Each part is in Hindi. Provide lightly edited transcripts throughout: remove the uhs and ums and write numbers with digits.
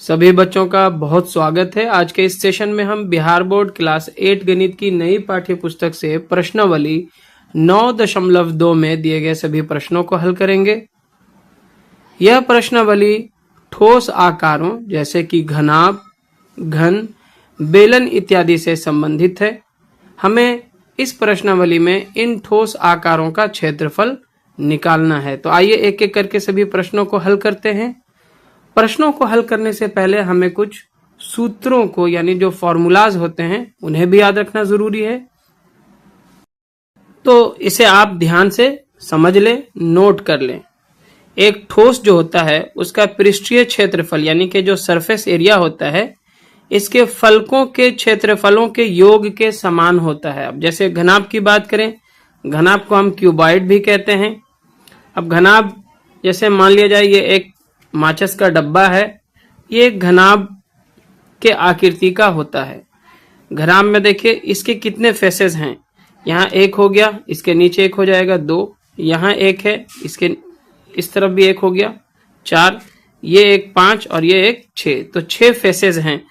सभी बच्चों का बहुत स्वागत है। आज के इस सेशन में हम बिहार बोर्ड क्लास 8 गणित की नई पाठ्य पुस्तक से प्रश्नावली 9.2 में दिए गए सभी प्रश्नों को हल करेंगे। यह प्रश्नावली ठोस आकारों जैसे कि घनाभ, घन, बेलन इत्यादि से संबंधित है। हमें इस प्रश्नावली में इन ठोस आकारों का क्षेत्रफल निकालना है। तो आइए एक एक करके सभी प्रश्नों को हल करते हैं। प्रश्नों को हल करने से पहले हमें कुछ सूत्रों को यानी जो फॉर्मूलाज होते हैं उन्हें भी याद रखना जरूरी है। तो इसे आप ध्यान से समझ लें, नोट कर लें। एक ठोस जो होता है उसका पृष्ठीय क्षेत्रफल यानी कि जो सरफेस एरिया होता है इसके फलकों के क्षेत्रफलों के योग के समान होता है। अब जैसे घनाभ की बात करें, घनाभ को हम क्यूबॉइड भी कहते हैं। अब घनाभ जैसे मान लिया जाए ये एक माचिस का डब्बा है, ये घनाभ के आकृति का होता है। घनाभ में देखिए इसके कितने फेसेस हैं, यहाँ एक हो गया, इसके नीचे एक हो जाएगा 2, यहाँ एक है, इसके इस तरफ भी एक हो गया 4, ये एक 5 और ये एक 6, तो 6 फेसेस हैं।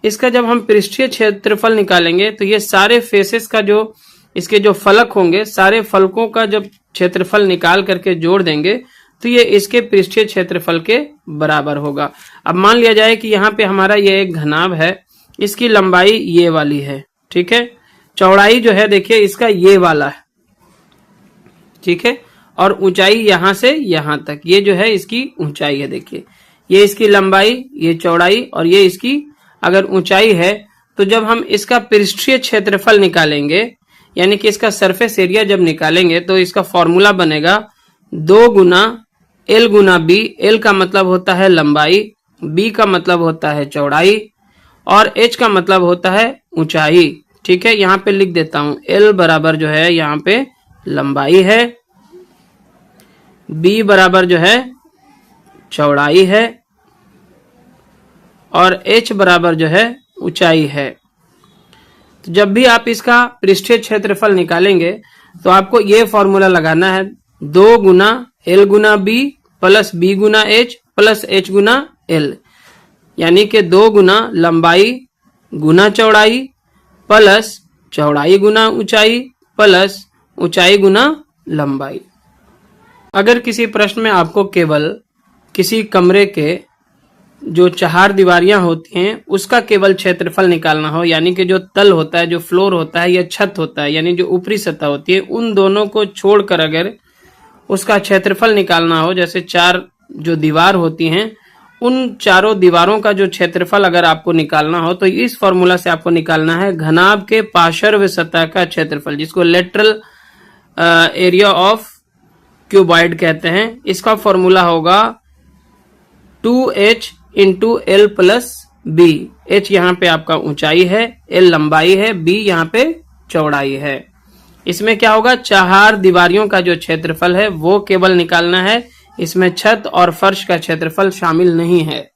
इसका जब हम पृष्ठीय क्षेत्रफल निकालेंगे तो ये सारे फेसेस का जो इसके जो फलक होंगे सारे फलकों का जब क्षेत्रफल निकाल करके जोड़ देंगे तो ये इसके पृष्ठीय क्षेत्रफल के बराबर होगा। अब मान लिया जाए कि यहाँ पे हमारा ये एक घनाभ है, इसकी लंबाई ये वाली है, ठीक है। चौड़ाई जो है देखिए इसका ये वाला है, ठीक है, और ऊंचाई यहाँ से यहाँ तक ये जो है इसकी ऊंचाई है। देखिए ये इसकी लंबाई, ये चौड़ाई और ये इसकी अगर ऊंचाई है तो जब हम इसका पृष्ठीय क्षेत्रफल निकालेंगे यानी कि इसका सरफेस एरिया जब निकालेंगे तो इसका फॉर्मूला बनेगा 2 गुना L गुना B। L का मतलब होता है लंबाई, B का मतलब होता है चौड़ाई और H का मतलब होता है ऊंचाई, ठीक है। यहाँ पे लिख देता हूं L बराबर जो है यहाँ पे लंबाई है, B बराबर जो है चौड़ाई है और H बराबर जो है ऊंचाई है। तो जब भी आप इसका पृष्ठीय क्षेत्रफल निकालेंगे तो आपको ये फॉर्मूला लगाना है 2 गुना L गुना B प्लस B गुना H प्लस H गुना L, यानी कि 2 गुना लंबाई गुना चौड़ाई प्लस चौड़ाई गुना ऊंचाई प्लस ऊंचाई गुना लंबाई। अगर किसी प्रश्न में आपको केवल किसी कमरे के जो 4 दीवारियां होती हैं उसका केवल क्षेत्रफल निकालना हो यानी कि जो तल होता है, जो फ्लोर होता है या छत होता है यानी जो ऊपरी सतह होती है, उन दोनों को छोड़कर अगर उसका क्षेत्रफल निकालना हो, जैसे 4 जो दीवार होती हैं उन चारों दीवारों का जो क्षेत्रफल अगर आपको निकालना हो तो इस फॉर्मूला से आपको निकालना है घनाभ के पार्श्व सतह का क्षेत्रफल, जिसको लेटरल एरिया ऑफ क्यूबॉइड कहते हैं। इसका फॉर्मूला होगा 2H into L plus B। H यहाँ पे आपका ऊंचाई है, L लंबाई है, B यहाँ पे चौड़ाई है। इसमें क्या होगा, 4 दीवारियों का जो क्षेत्रफल है वो केवल निकालना है, इसमें छत और फर्श का क्षेत्रफल शामिल नहीं है।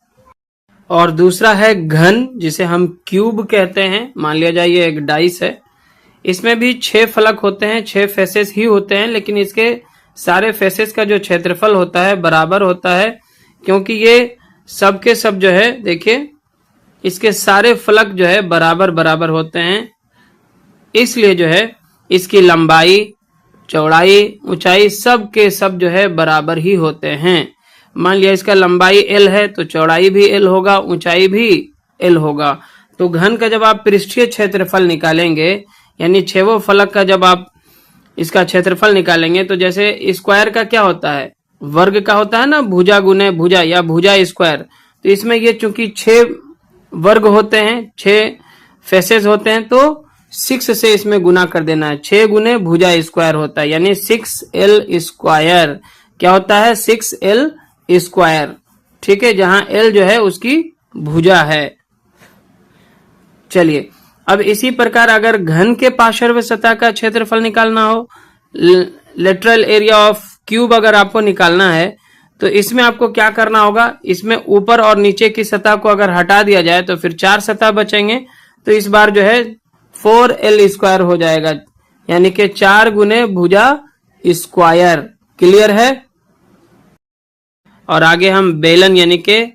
और दूसरा है घन, जिसे हम क्यूब कहते हैं। मान लिया जाए ये एक डाइस है, इसमें भी 6 फलक होते हैं, 6 फेसेस ही होते हैं, लेकिन इसके सारे फेसेस का जो क्षेत्रफल होता है बराबर होता है, क्योंकि ये सब के सब जो है देखिए इसके सारे फलक जो है बराबर बराबर होते हैं, इसलिए जो है इसकी लंबाई चौड़ाई ऊंचाई सब के सब जो है बराबर ही होते हैं। मान लिया इसका लंबाई L है तो चौड़ाई भी L होगा, ऊंचाई भी L होगा। तो घन का जब आप पृष्ठीय क्षेत्रफल निकालेंगे यानी 6 फलक का जब आप इसका क्षेत्रफल निकालेंगे तो जैसे स्क्वायर का क्या होता है, वर्ग का होता है ना, भुजा गुने भुजा या भुजा स्क्वायर। तो इसमें ये चूंकि 6 वर्ग होते हैं, 6 फेसेस होते हैं, तो 6 से इसमें गुना कर देना है, 6 गुने भुजा स्क्वायर होता है, यानी 6L स्क्वायर। क्या होता है, 6L स्क्वायर, ठीक है, जहां L जो है उसकी भुजा है। चलिए अब इसी प्रकार अगर घन के पार्श्व सतह का क्षेत्रफल निकालना हो, लेटरल एरिया ऑफ क्यूब अगर आपको निकालना है तो इसमें आपको क्या करना होगा, इसमें ऊपर और नीचे की सतह को अगर हटा दिया जाए तो फिर 4 सतह बचेंगे, तो इस बार जो है 4L स्क्वायर हो जाएगा, यानी कि 4 गुने भुजा स्क्वायर। क्लियर है। और आगे हम बेलन यानी कि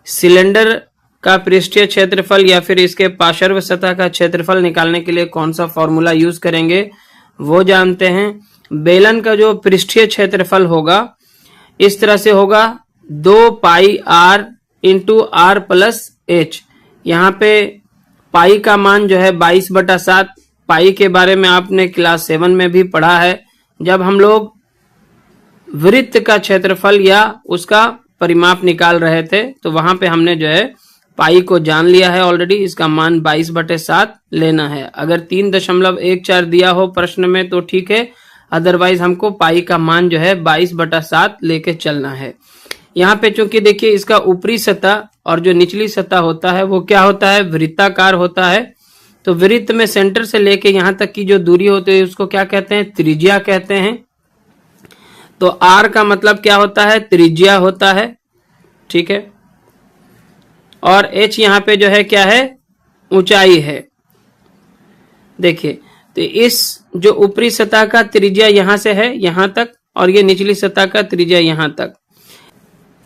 सिलेंडर का पृष्ठीय क्षेत्रफल या फिर इसके पार्श्व सतह का क्षेत्रफल निकालने के लिए कौन सा फॉर्मूला यूज करेंगे वो जानते हैं। बेलन का जो पृष्ठीय क्षेत्रफल होगा इस तरह से होगा 2 pi r into r plus h. यहाँ पे पाई का मान जो है 22/7। पाई के बारे में आपने क्लास 7 में भी पढ़ा है, जब हम लोग वृत्त का क्षेत्रफल या उसका परिमाप निकाल रहे थे तो वहां पे हमने जो है पाई को जान लिया है ऑलरेडी। इसका मान 22/7 लेना है। अगर 3.14 दिया हो प्रश्न में तो ठीक है, अदरवाइज हमको पाई का मान जो है 22/7 लेके चलना है। यहाँ पे चूंकि देखिए इसका ऊपरी सतह और जो निचली सतह होता है वो क्या होता है, वृत्ताकार होता है। तो वृत्त में सेंटर से लेके यहाँ तक की जो दूरी होती है उसको क्या कहते हैं, त्रिज्या कहते हैं। तो आर का मतलब क्या होता है, त्रिज्या होता है, ठीक है। और एच यहाँ पे जो है क्या है, ऊंचाई है। देखिए तो इस जो ऊपरी सतह का त्रिज्या यहां से है यहां तक, और ये निचली सतह का त्रिज्या यहां तक,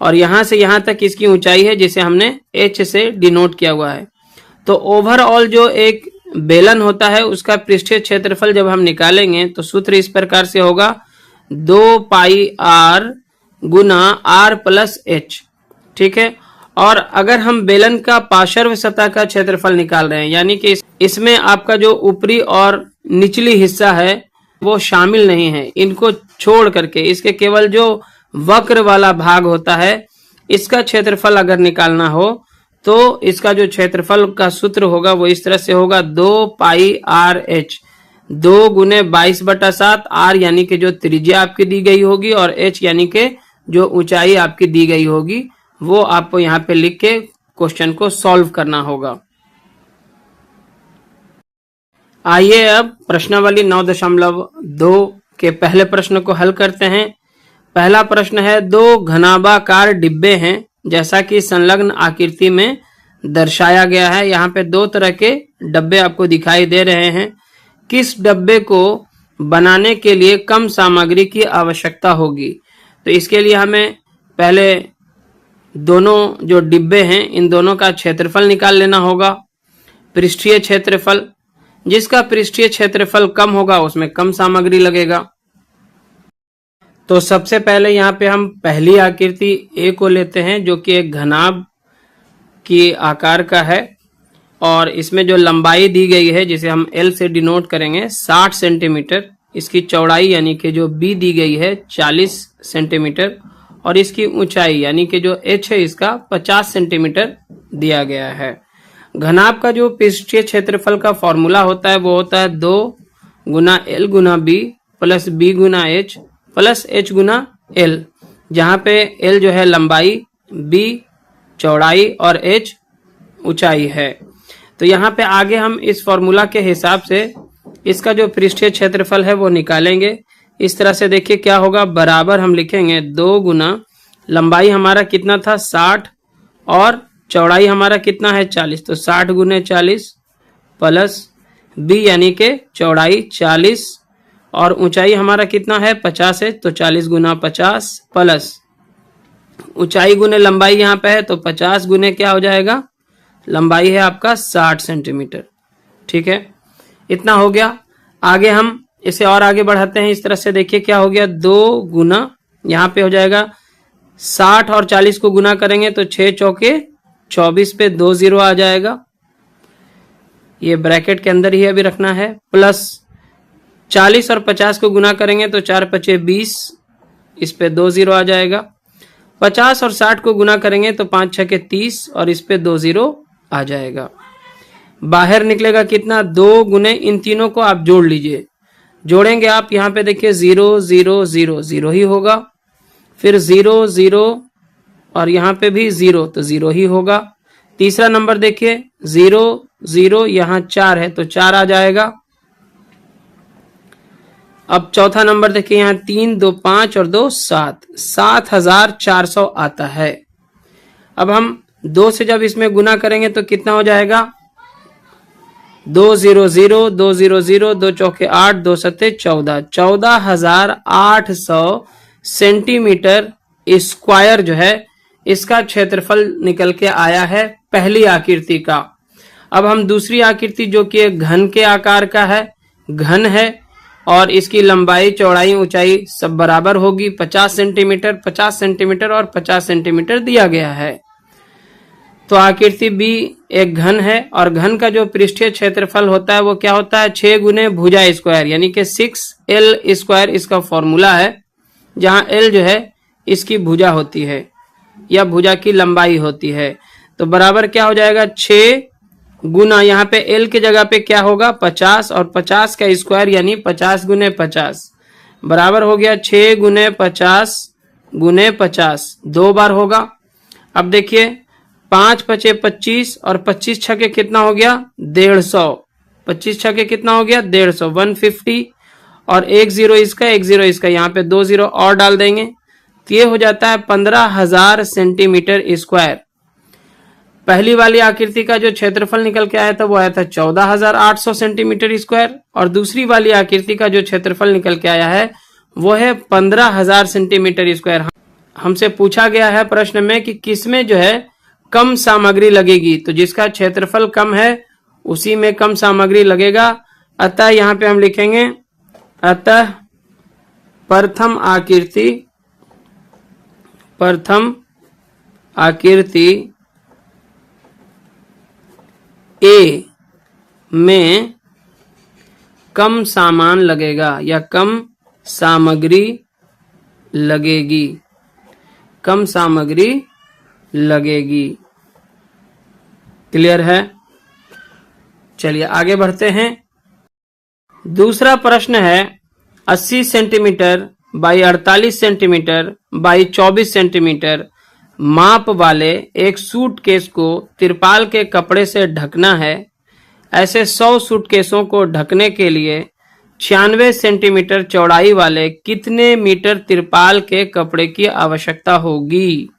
और यहां से यहां तक इसकी ऊंचाई है जिसे हमने एच से डिनोट किया हुआ है। तो ओवरऑल जो एक बेलन होता है उसका पृष्ठीय क्षेत्रफल जब हम निकालेंगे तो सूत्र इस प्रकार से होगा 2 पाई आर गुना आर प्लस एच, ठीक है। और अगर हम बेलन का पार्श्व सतह का क्षेत्रफल निकाल रहे हैं, यानी कि इसमें आपका जो ऊपरी और निचली हिस्सा है वो शामिल नहीं है, इनको छोड़ करके इसके केवल जो वक्र वाला भाग होता है इसका क्षेत्रफल अगर निकालना हो तो इसका जो क्षेत्रफल का सूत्र होगा वो इस तरह से होगा 2 पाई आर एच, 2 गुने 22/7, आर यानी कि जो त्रिज्या आपकी दी गई होगी और एच यानी कि जो ऊंचाई आपकी दी गई होगी, वो आपको यहाँ पे लिख के क्वेश्चन को सॉल्व करना होगा। आइए अब प्रश्नावली 9.2 के पहले प्रश्न को हल करते हैं। पहला प्रश्न है, 2 घनाभाकार डिब्बे हैं जैसा कि संलग्न आकृति में दर्शाया गया है। यहाँ पे 2 तरह के डब्बे आपको दिखाई दे रहे हैं। किस डब्बे को बनाने के लिए कम सामग्री की आवश्यकता होगी? तो इसके लिए हमें पहले दोनों जो डिब्बे हैं इन दोनों का क्षेत्रफल निकाल लेना होगा। पृष्ठीय क्षेत्रफल, जिसका पृष्ठीय क्षेत्रफल कम होगा उसमें कम सामग्री लगेगा। तो सबसे पहले यहाँ पे हम पहली आकृति ए को लेते हैं जो कि एक घनाभ की आकार का है, और इसमें जो लंबाई दी गई है जिसे हम एल से डिनोट करेंगे 60 सेंटीमीटर, इसकी चौड़ाई यानी कि जो बी दी गई है 40 सेंटीमीटर, और इसकी ऊंचाई यानी कि जो एच है इसका 50 सेंटीमीटर दिया गया है। घनाभ का जो पृष्ठीय क्षेत्रफल का फॉर्मूला होता है वो होता है 2 गुना एल गुना बी प्लस बी गुना एच प्लस एच गुना एल, जहाँ पे एल जो है लंबाई, बी चौड़ाई और एच ऊंचाई है। तो यहाँ पे आगे हम इस फॉर्मूला के हिसाब से इसका जो पृष्ठीय क्षेत्रफल है वो निकालेंगे। इस तरह से देखिए क्या होगा, बराबर हम लिखेंगे 2 गुना लंबाई हमारा कितना था 60 और चौड़ाई हमारा कितना है 40, तो 60 गुने 40 प्लस बी यानी के चौड़ाई 40 और ऊंचाई हमारा कितना है 50 है, तो 40 गुना 50 प्लस ऊंचाई गुने लंबाई यहाँ पे है तो 50 गुने क्या हो जाएगा, लंबाई है आपका 60 सेंटीमीटर, ठीक है। इतना हो गया। आगे हम इसे और आगे बढ़ाते हैं। इस तरह से देखिए क्या हो गया, 2 गुना यहाँ पे हो जाएगा 60 और 40 को गुना करेंगे तो 6 चौके 24 पे 2 0 आ जाएगा, ये ब्रैकेट के अंदर ही अभी रखना है, प्लस 40 और 50 को गुना करेंगे तो 4 5 20, इस पे 2 0 आ जाएगा। 50 और 60 को गुना करेंगे तो 5 6 30 और इस पे 2 0 आ जाएगा। बाहर निकलेगा कितना, 2 गुने इन तीनों को आप जोड़ लीजिए। जोड़ेंगे आप यहाँ पे देखिए 0 0 0 0 ही होगा, फिर 0 0 और यहाँ पे भी 0 तो 0 ही होगा। तीसरा नंबर देखिए 0 0, यहाँ 4 है तो 4 आ जाएगा। अब चौथा नंबर देखिए यहाँ 3 2 5 और 2 7, 7400 आता है। अब हम 2 से जब इसमें गुना करेंगे तो कितना हो जाएगा, 2 0 0 2 0 0 2 चौके 8 2 सत्ते 14, 14800 सेंटीमीटर स्क्वायर जो है इसका क्षेत्रफल निकल के आया है पहली आकृति का। अब हम दूसरी आकृति जो कि एक घन के आकार का है, घन है और इसकी लंबाई चौड़ाई ऊंचाई सब बराबर होगी, 50 सेंटीमीटर 50 सेंटीमीटर और 50 सेंटीमीटर दिया गया है। तो आकृति बी एक घन है और घन का जो पृष्ठीय क्षेत्रफल होता है वो क्या होता है, 6 गुने भुजा स्क्वायर यानी कि 6l स्क्वायर इसका फॉर्मूला है, जहां l जो है इसकी भुजा होती है या भुजा की लंबाई होती है। तो बराबर क्या हो जाएगा, 6 गुना यहाँ पे l की जगह पे क्या होगा 50 और 50 का स्क्वायर यानी 50 गुने 50 बराबर हो गया 6 गुने 50 गुने 50, 2 बार होगा। अब देखिए 5 पचे 25 और 25 छके कितना हो गया 150, 25 छके कितना हो गया 150, 150 और 1 0 इसका 1 0 इसका, यहाँ पे 2 0 और डाल देंगे तो ये हो जाता है 15,000 सेंटीमीटर स्क्वायर। पहली वाली आकृति का जो क्षेत्रफल निकल के आया था वो आया था 14,800 सेंटीमीटर स्क्वायर और दूसरी वाली आकृति का जो क्षेत्रफल निकल के आया है वो है 15,000 सेंटीमीटर स्क्वायर। हमसे पूछा गया है प्रश्न में कि किसमें जो है कम सामग्री लगेगी, तो जिसका क्षेत्रफल कम है उसी में कम सामग्री लगेगा। अतः यहाँ पे हम लिखेंगे अतः प्रथम आकृति ए में कम सामान लगेगा या कम सामग्री लगेगी, कम सामग्री लगेगी। क्लियर है? चलिए आगे बढ़ते हैं। दूसरा प्रश्न है 80 centimetre by 48 centimetre by 24 centimetre माप वाले एक सूटकेस को तिरपाल के कपड़े से ढकना है। ऐसे 100 सूटकेसों को ढकने के लिए 96 सेंटीमीटर चौड़ाई वाले कितने मीटर तिरपाल के कपड़े की आवश्यकता होगी?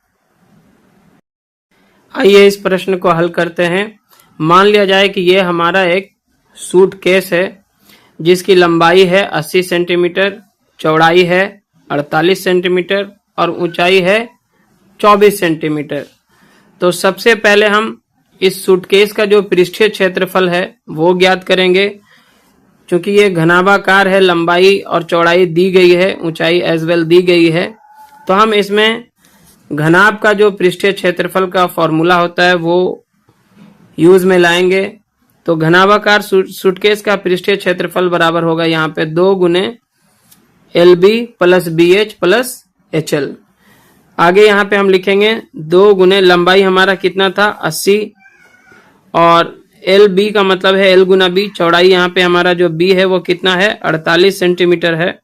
आइए इस प्रश्न को हल करते हैं। मान लिया जाए कि ये हमारा एक सूटकेस है जिसकी लंबाई है 80 सेंटीमीटर, चौड़ाई है 48 सेंटीमीटर और ऊंचाई है 24 सेंटीमीटर। तो सबसे पहले हम इस सूटकेस का जो पृष्ठीय क्षेत्रफल है वो ज्ञात करेंगे। क्योंकि ये घनाभाकार है, लंबाई और चौड़ाई दी गई है, ऊंचाई एज वेल दी गई है, तो हम इसमें घनाभ का जो पृष्ठीय क्षेत्रफल का फॉर्मूला होता है वो यूज में लाएंगे। तो घनाभाकार सूटकेस का पृष्ठीय क्षेत्रफल बराबर होगा यहाँ पे 2 गुने LB plus BH plus HL। आगे यहाँ पे हम लिखेंगे 2 गुने लंबाई हमारा कितना था 80 और LB का मतलब है L गुना B, चौड़ाई यहाँ पे हमारा जो B है वो कितना है 48 सेंटीमीटर है,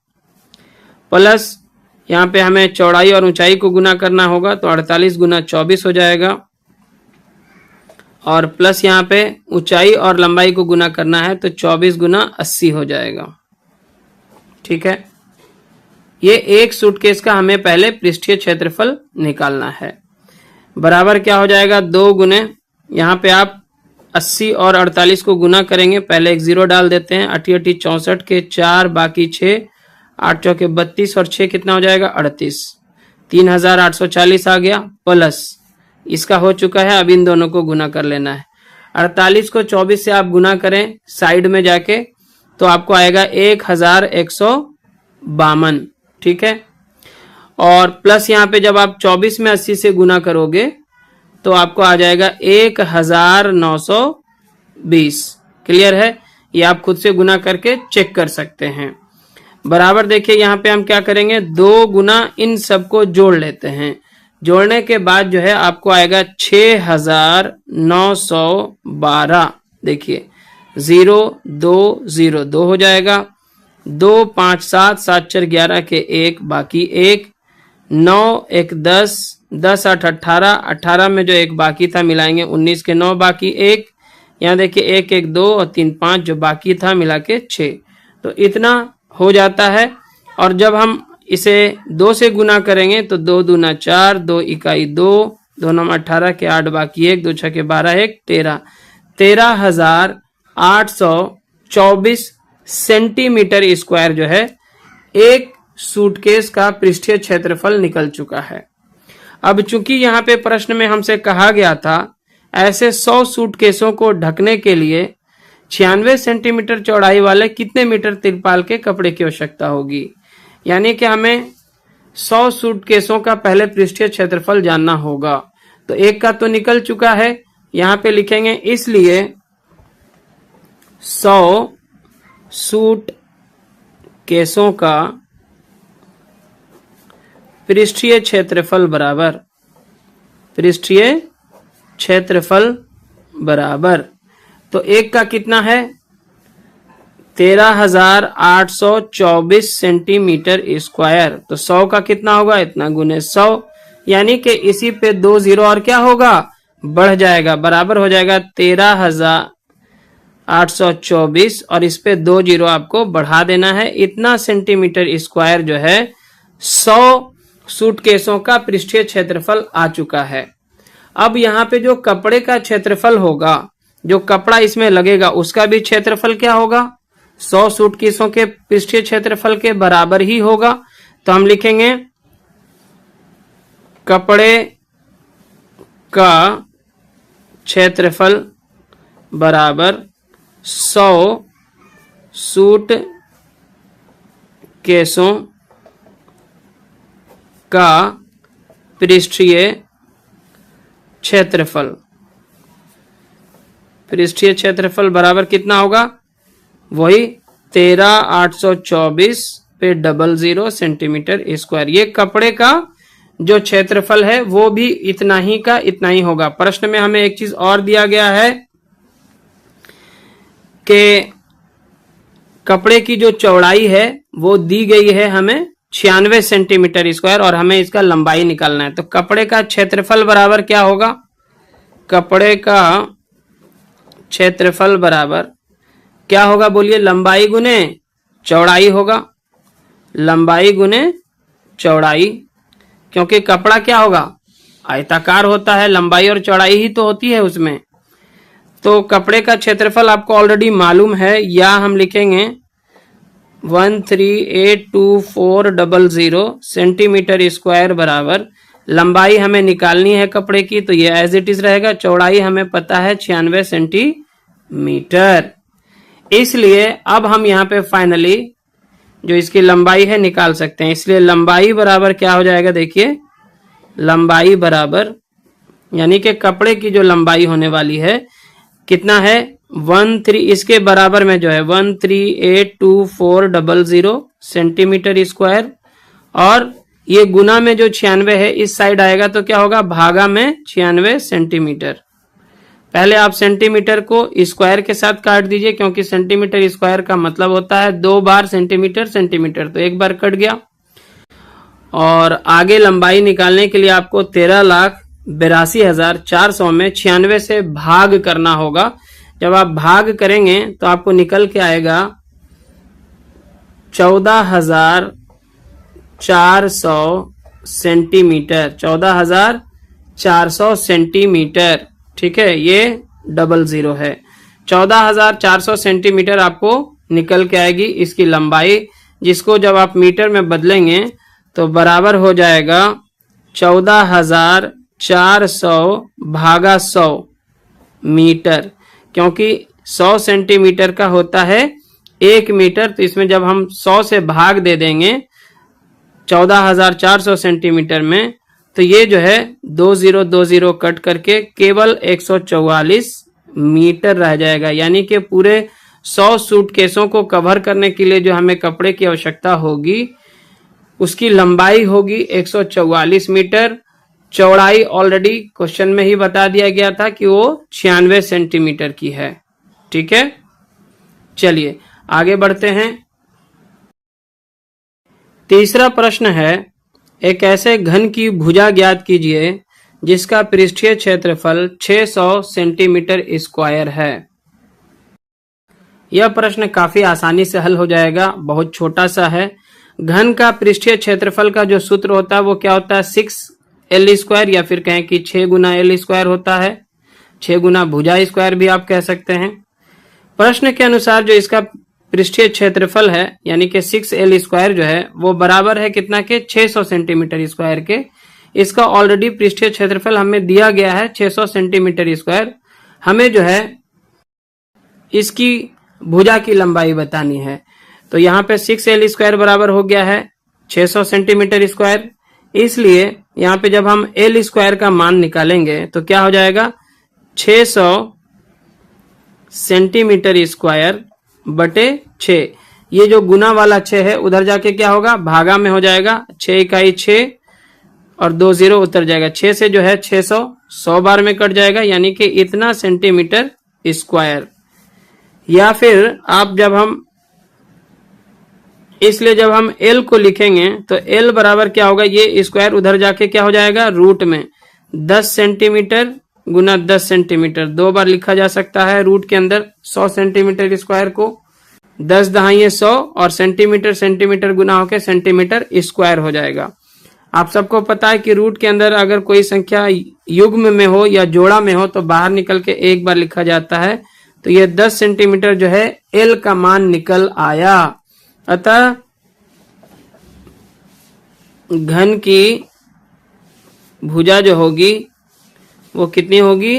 प्लस यहाँ पे हमें चौड़ाई और ऊंचाई को गुना करना होगा तो 48 गुना 24 हो जाएगा और प्लस यहाँ पे ऊंचाई और लंबाई को गुना करना है तो 24 गुना 80 हो जाएगा। ठीक है, ये एक सूटकेस का हमें पहले पृष्ठीय क्षेत्रफल निकालना है। बराबर क्या हो जाएगा 2 गुने, यहाँ पे आप 80 और 48 को गुना करेंगे, पहले एक 0 डाल देते हैं, 8 8 64 के 4 बाकी 6, 8 चौके 32 और 6 कितना हो जाएगा 38, 3840 आ गया, प्लस इसका हो चुका है। अब इन दोनों को गुना कर लेना है। 48 को 24 से आप गुना करें साइड में जाके तो आपको आएगा 1152। ठीक है, और प्लस यहाँ पे जब आप 24 में 80 से गुना करोगे तो आपको आ जाएगा 1920। क्लियर है? ये आप खुद से गुना करके चेक कर सकते हैं। बराबर देखिए यहाँ पे हम क्या करेंगे 2 गुना इन सबको जोड़ लेते हैं। जोड़ने के बाद जो है आपको आएगा 6912। देखिए 0 2 0 2 हो जाएगा, 2 5 7 7 4 11 के 1 बाकी 1, 9 1 10 10 8 18 18 में जो 1 बाकी था मिलाएंगे 19 के 9 बाकी 1, यहाँ देखिए 1 1 2 और 3 5 जो बाकी था मिला के 6, तो इतना हो जाता है। और जब हम इसे 2 से गुना करेंगे तो 2 दूना 4, 2 इकाई 2, 2 9 18 के 8 बाकी 1, 2 6 के 12 1 13, 13,824 सेंटीमीटर स्क्वायर जो है एक सूटकेस का पृष्ठीय क्षेत्रफल निकल चुका है। अब चूंकि यहाँ पे प्रश्न में हमसे कहा गया था ऐसे 100 सूटकेसों को ढकने के लिए 96 सेंटीमीटर चौड़ाई वाले कितने मीटर तिरपाल के कपड़े की आवश्यकता होगी। यानी कि हमें 100 सूटकेसों का पहले पृष्ठीय क्षेत्रफल जानना होगा। तो एक का तो निकल चुका है, यहां पे लिखेंगे इसलिए 100 सूट केसों का पृष्ठीय क्षेत्रफल बराबर तो एक का कितना है 13,824 सेंटीमीटर स्क्वायर। तो 100 का कितना होगा इतना गुने 100, यानी कि इसी पे 2 जीरो और क्या होगा बढ़ जाएगा, बराबर हो जाएगा 13,824 और इस पे 2 जीरो आपको बढ़ा देना है। इतना सेंटीमीटर स्क्वायर जो है 100 सूटकेसों का पृष्ठीय क्षेत्रफल आ चुका है। अब यहाँ पे जो कपड़े का क्षेत्रफल होगा, जो कपड़ा इसमें लगेगा उसका भी क्षेत्रफल क्या होगा 100 सूटकेसों के पृष्ठीय क्षेत्रफल के बराबर ही होगा। तो हम लिखेंगे कपड़े का क्षेत्रफल बराबर 100 सूट केसों का पृष्ठीय क्षेत्रफल। पृष्ठीय क्षेत्रफल बराबर कितना होगा वही 13,824 पे 00 सेंटीमीटर स्क्वायर। ये कपड़े का जो क्षेत्रफल है वो भी इतना ही का इतना ही होगा। प्रश्न में हमें एक चीज और दिया गया है कि कपड़े की जो चौड़ाई है वो दी गई है हमें 96 सेंटीमीटर स्क्वायर और हमें इसका लंबाई निकालना है। तो कपड़े का क्षेत्रफल बराबर क्या होगा, कपड़े का क्षेत्रफल बराबर क्या होगा बोलिए, लंबाई गुने चौड़ाई होगा, लंबाई गुने चौड़ाई, क्योंकि कपड़ा क्या होगा आयताकार होता है, लंबाई और चौड़ाई ही तो होती है उसमें। तो कपड़े का क्षेत्रफल आपको ऑलरेडी मालूम है, या हम लिखेंगे 13,82400 सेंटीमीटर स्क्वायर बराबर लंबाई हमें निकालनी है कपड़े की, तो ये एज इट इज रहेगा। चौड़ाई हमें पता है 96 सेंटीमीटर, इसलिए अब हम यहाँ पे फाइनली जो इसकी लंबाई है निकाल सकते हैं। इसलिए लंबाई बराबर क्या हो जाएगा, देखिए लंबाई बराबर यानी कि कपड़े की जो लंबाई होने वाली है कितना है 13, इसके बराबर में जो है 13,82400 सेंटीमीटर स्क्वायर, और ये गुना में जो 96 है इस साइड आएगा तो क्या होगा भागा में 96 सेंटीमीटर। पहले आप सेंटीमीटर को स्क्वायर के साथ काट दीजिए, क्योंकि सेंटीमीटर स्क्वायर का मतलब होता है 2 बार सेंटीमीटर सेंटीमीटर, तो एक बार कट गया। और आगे लंबाई निकालने के लिए आपको 13,82,400 में 96 से भाग करना होगा। जब आप भाग करेंगे तो आपको निकल के आएगा 14,400 सेंटीमीटर, 14,400 सेंटीमीटर, ठीक है, ये 00 है। 14,400 सेंटीमीटर आपको निकल के आएगी इसकी लंबाई, जिसको जब आप मीटर में बदलेंगे तो बराबर हो जाएगा 14,400 भागा 100 मीटर, क्योंकि 100 सेंटीमीटर का होता है 1 मीटर। तो इसमें जब हम 100 से भाग दे देंगे 14,400 सेंटीमीटर में, तो ये जो है 2020 कट करके केवल 144 मीटर रह जाएगा। यानी कि पूरे 100 सूटकेसों को कवर करने के लिए जो हमें कपड़े की आवश्यकता होगी उसकी लंबाई होगी 144 मीटर। चौड़ाई ऑलरेडी क्वेश्चन में ही बता दिया गया था कि वो 96 सेंटीमीटर की है, ठीक है। चलिए आगे बढ़ते हैं। तीसरा प्रश्न है, एक ऐसे घन की भुजा ज्ञात कीजिए जिसका पृष्ठीय क्षेत्रफल 600 सेंटीमीटर स्क्वायर है। यह प्रश्न काफी आसानी से हल हो जाएगा, बहुत छोटा सा है। घन का पृष्ठीय क्षेत्रफल का जो सूत्र होता है वो क्या होता है 6L स्क्वायर, या फिर कहें कि 6 गुना L स्क्वायर होता है, 6 गुना भुजा स्क्वायर भी आप कह सकते हैं। प्रश्न के अनुसार जो इसका पृष्ठीय क्षेत्रफल है यानी कि 6L स्क्वायर जो है वो बराबर है कितना के 600 सेंटीमीटर स्क्वायर के। इसका ऑलरेडी पृष्ठीय क्षेत्रफल हमें दिया गया है 600 सेंटीमीटर स्क्वायर। हमें जो है इसकी भुजा की लंबाई बतानी है। तो यहाँ पे 6l स्क्वायर बराबर हो गया है 600 सेंटीमीटर स्क्वायर। इसलिए यहाँ पे जब हम l स्क्वायर का मान निकालेंगे तो क्या हो जाएगा, 600 सेंटीमीटर स्क्वायर बटे 6। ये जो गुना वाला 6 है उधर जाके क्या होगा, भागा में हो जाएगा। 6 इकाई 6 और 2 0 उतर जाएगा। 6 से जो है 600 100 बार में कट जाएगा, यानी कि इतना सेंटीमीटर स्क्वायर। या फिर आप जब हम इसलिए जब हम l को लिखेंगे तो l बराबर क्या होगा, ये स्क्वायर उधर जाके क्या हो जाएगा, रूट में 10 सेंटीमीटर गुना 10 सेंटीमीटर 2 बार लिखा जा सकता है रूट के अंदर। 100 सेंटीमीटर स्क्वायर को 10 दहाइये 100 और सेंटीमीटर सेंटीमीटर गुना होकर सेंटीमीटर स्क्वायर हो जाएगा। आप सबको पता है कि रूट के अंदर अगर कोई संख्या युग्म में हो या जोड़ा में हो तो बाहर निकल के एक बार लिखा जाता है। तो ये 10 सेंटीमीटर जो है l का मान निकल आया। अतः घन की भुजा जो होगी वो कितनी होगी,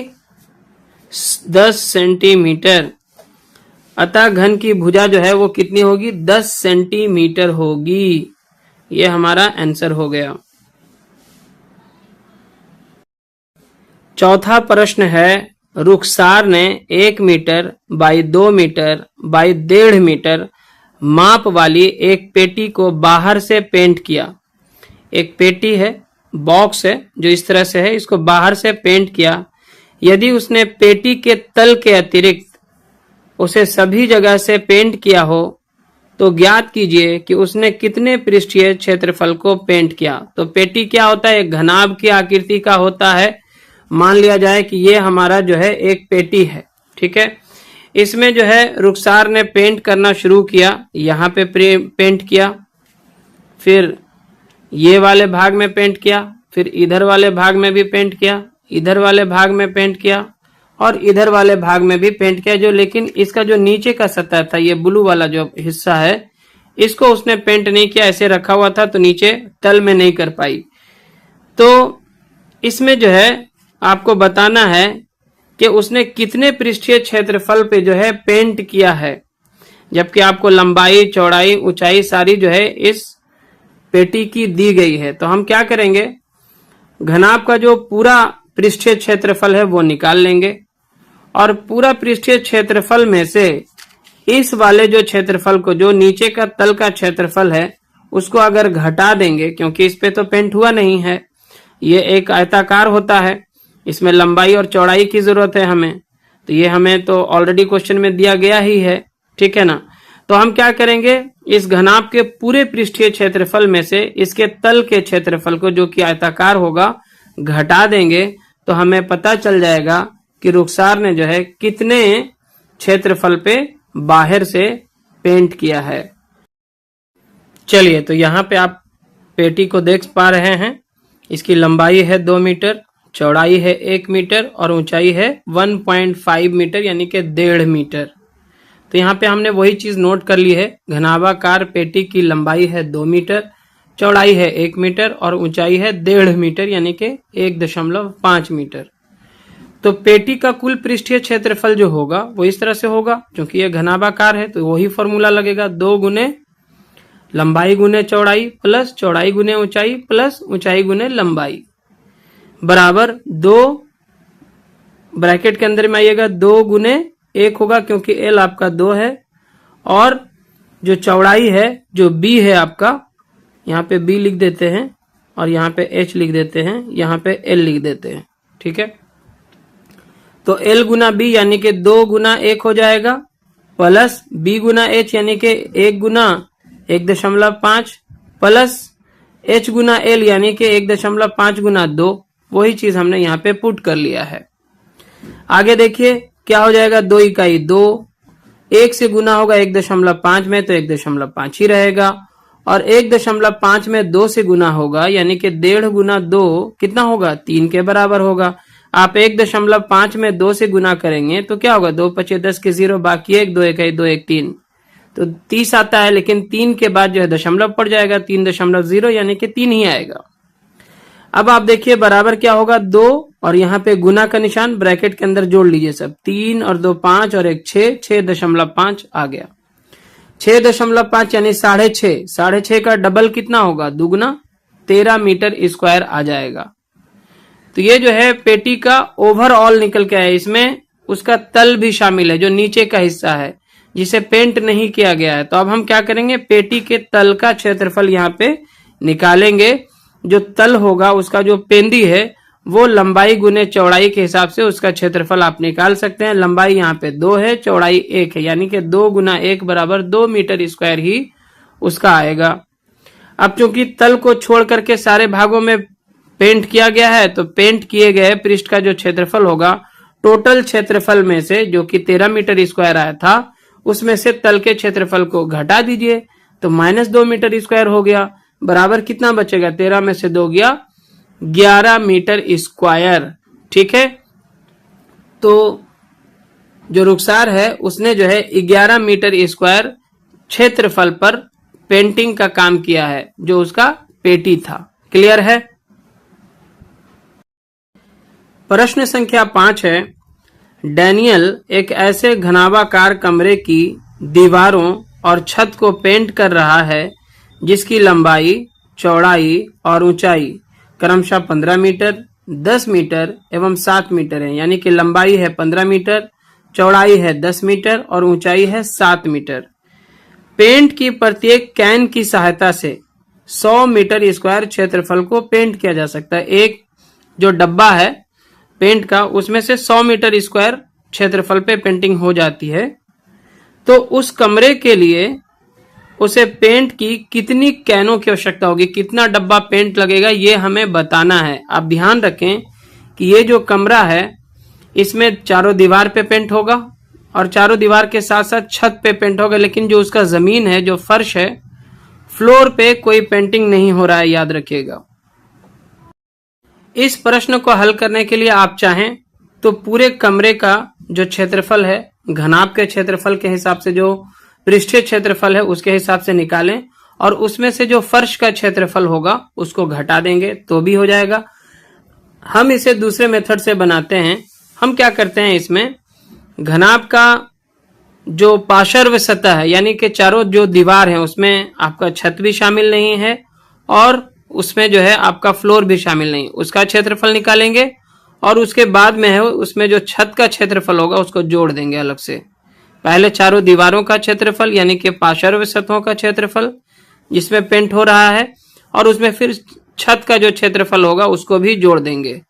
10 सेंटीमीटर। अतः घन की भुजा जो है वो कितनी होगी, 10 सेंटीमीटर होगी। ये हमारा आंसर हो गया। चौथा प्रश्न है, रुखसार ने 1 metre by 2 metre by 1.5 metre माप वाली एक पेटी को बाहर से पेंट किया। एक पेटी है, बॉक्स है जो इस तरह से है, इसको बाहर से पेंट किया। यदि उसने पेटी के तल के अतिरिक्त उसे सभी जगह से पेंट किया हो तो ज्ञात कीजिए कि उसने कितने पृष्ठीय क्षेत्रफल को पेंट किया। तो पेटी क्या होता है, एक घनाभ की आकृति का होता है। मान लिया जाए कि ये हमारा जो है एक पेटी है, ठीक है। इसमें जो है रुखसार ने पेंट करना शुरू किया। यहाँ पे पेंट किया, फिर ये वाले भाग में पेंट किया, फिर इधर वाले भाग में भी पेंट किया, इधर वाले भाग में पेंट किया और इधर वाले भाग में भी पेंट किया। जो लेकिन इसका जो नीचे का सतह था, ये ब्लू वाला जो हिस्सा है, इसको उसने पेंट नहीं किया, ऐसे रखा हुआ था तो नीचे तल में नहीं कर पाई। तो इसमें जो है आपको बताना है कि उसने कितने पृष्ठीय क्षेत्रफल पे जो है पेंट किया है, जबकि आपको लंबाई चौड़ाई ऊंचाई सारी जो है इस पेटी की दी गई है। तो हम क्या करेंगे, घनाभ का जो पूरा पृष्ठीय क्षेत्रफल है वो निकाल लेंगे और पूरा पृष्ठीय क्षेत्रफल में से इस वाले जो क्षेत्रफल को, जो नीचे का तल का क्षेत्रफल है, उसको अगर घटा देंगे, क्योंकि इस पे तो पेंट हुआ नहीं है, ये एक आयताकार होता है, इसमें लंबाई और चौड़ाई की जरूरत है हमें, तो ये हमें तो ऑलरेडी क्वेश्चन में दिया गया ही है, ठीक है ना। तो हम क्या करेंगे, इस घनाभ के पूरे पृष्ठीय क्षेत्रफल में से इसके तल के क्षेत्रफल को, जो कि आयताकार होगा, घटा देंगे तो हमें पता चल जाएगा कि रुखसार ने जो है कितने क्षेत्रफल पे बाहर से पेंट किया है। चलिए, तो यहाँ पे आप पेटी को देख पा रहे हैं। इसकी लंबाई है 2 मीटर, चौड़ाई है 1 मीटर और ऊंचाई है 1.5 मीटर यानी कि 1.5 मीटर। तो यहाँ पे हमने वही चीज नोट कर ली है। घनाभाकार पेटी की लंबाई है 2 मीटर, चौड़ाई है 1 मीटर और ऊंचाई है 1.5 मीटर यानी कि 1.5 मीटर। तो पेटी का कुल पृष्ठीय क्षेत्रफल जो होगा वो इस तरह से होगा, क्योंकि ये घनाभाकार है तो वही फॉर्मूला लगेगा, 2 गुने लंबाई गुने चौड़ाई प्लस चौड़ाई गुने ऊंचाई प्लस ऊंचाई गुने लंबाई बराबर 2, ब्रैकेट के अंदर में आइएगा 2 गुने 1 होगा, क्योंकि एल आपका 2 है और जो चौड़ाई है, जो बी है आपका, यहाँ पे बी लिख देते हैं और यहाँ पे एच लिख देते हैं, यहाँ पे एल लिख देते हैं, ठीक है। तो एल गुना बी यानी कि 2 गुना 1 हो जाएगा प्लस बी गुना एच यानी कि 1 गुना 1.5 प्लस एच गुना एल यानी कि 1.5 गुना 2। वही चीज हमने यहाँ पे पुट कर लिया है। आगे देखिए क्या हो जाएगा, 2 इकाई 2, 1 से गुना होगा 1.5 में तो 1.5 ही रहेगा और 1.5 में 2 से गुना होगा यानी कि 1.5 गुना 2 कितना होगा, 3 के बराबर होगा। आप 1.5 में 2 से गुना करेंगे तो क्या होगा, 2 5 10 के 0 बाकी 1, 2 1 2 1 3 तो 30 आता है, लेकिन 3 के बाद जो है दशमलव पड़ जाएगा 3.0 यानी कि 3 ही आएगा। अब आप देखिए बराबर क्या होगा, 2 और यहाँ पे गुना का निशान, ब्रैकेट के अंदर जोड़ लीजिए सब, 3 और 2 5 और 1 6, 6.5 आ गया। 6.5 यानी 6.5, 6.5 का डबल कितना होगा, दुगना, 13 मीटर स्क्वायर आ जाएगा। तो ये जो है पेटी का ओवरऑल निकल के आया। इसमें उसका तल भी शामिल है, जो नीचे का हिस्सा है जिसे पेंट नहीं किया गया है। तो अब हम क्या करेंगे, पेटी के तल का क्षेत्रफल यहाँ पे निकालेंगे। जो तल होगा उसका जो पेंदी है वो लंबाई गुने चौड़ाई के हिसाब से उसका क्षेत्रफल आप निकाल सकते हैं। लंबाई यहाँ पे 2 है, चौड़ाई 1 है, यानी कि 2 गुना 1 बराबर 2 मीटर स्क्वायर ही उसका आएगा। अब चूंकि तल को छोड़ करके सारे भागों में पेंट किया गया है, तो पेंट किए गए पृष्ठ का जो क्षेत्रफल होगा, टोटल क्षेत्रफल में से जो कि 13 मीटर स्क्वायर आया था, उसमें से तल के क्षेत्रफल को घटा दीजिए तो -2 मीटर स्क्वायर हो गया। बराबर कितना बचेगा, 13 में से 2 गया 11 मीटर स्क्वायर। ठीक है, तो जो रुखसार है उसने जो है 11 मीटर स्क्वायर क्षेत्रफल पर पेंटिंग का काम किया है, जो उसका पेटी था। क्लियर है। प्रश्न संख्या 5 है, डैनियल एक ऐसे घनाभाकार कमरे की दीवारों और छत को पेंट कर रहा है जिसकी लंबाई, चौड़ाई और ऊंचाई क्रमशः 15 मीटर, 10 मीटर एवं 7 मीटर है। यानी कि लंबाई है 15 मीटर, चौड़ाई है 10 मीटर और ऊंचाई है 7 मीटर। पेंट की प्रत्येक कैन की सहायता से 100 मीटर स्क्वायर क्षेत्रफल को पेंट किया जा सकता है। एक जो डब्बा है पेंट का, उसमें से 100 मीटर स्क्वायर क्षेत्रफल पे पेंटिंग हो जाती है। तो उस कमरे के लिए उसे पेंट की कितनी कैनों की आवश्यकता होगी, कितना डब्बा पेंट लगेगा, ये हमें बताना है। आप ध्यान रखें कि ये जो कमरा है इसमें चारों दीवार पे पेंट होगा और चारों दीवार के साथ साथ छत पे पेंट होगा, लेकिन जो उसका जमीन है, जो फर्श है, फ्लोर पे कोई पेंटिंग नहीं हो रहा है, याद रखिएगा। इस प्रश्न को हल करने के लिए आप चाहें तो पूरे कमरे का जो क्षेत्रफल है, घनाभ के क्षेत्रफल के हिसाब से, जो पृष्ठीय क्षेत्रफल है उसके हिसाब से निकालें और उसमें से जो फर्श का क्षेत्रफल होगा उसको घटा देंगे तो भी हो जाएगा। हम इसे दूसरे मेथड से बनाते हैं। हम क्या करते हैं, इसमें घनाभ का जो पार्श्व सतह है, यानी कि चारों जो दीवार है उसमें आपका छत भी शामिल नहीं है और उसमें जो है आपका फ्लोर भी शामिल नहीं, उसका क्षेत्रफल निकालेंगे और उसके बाद में है उसमें जो छत का क्षेत्रफल होगा उसको जोड़ देंगे अलग से। पहले चारों दीवारों का क्षेत्रफल यानी कि पार्श्व सतहों का क्षेत्रफल जिसमें पेंट हो रहा है, और उसमें फिर छत का जो क्षेत्रफल होगा उसको भी जोड़ देंगे।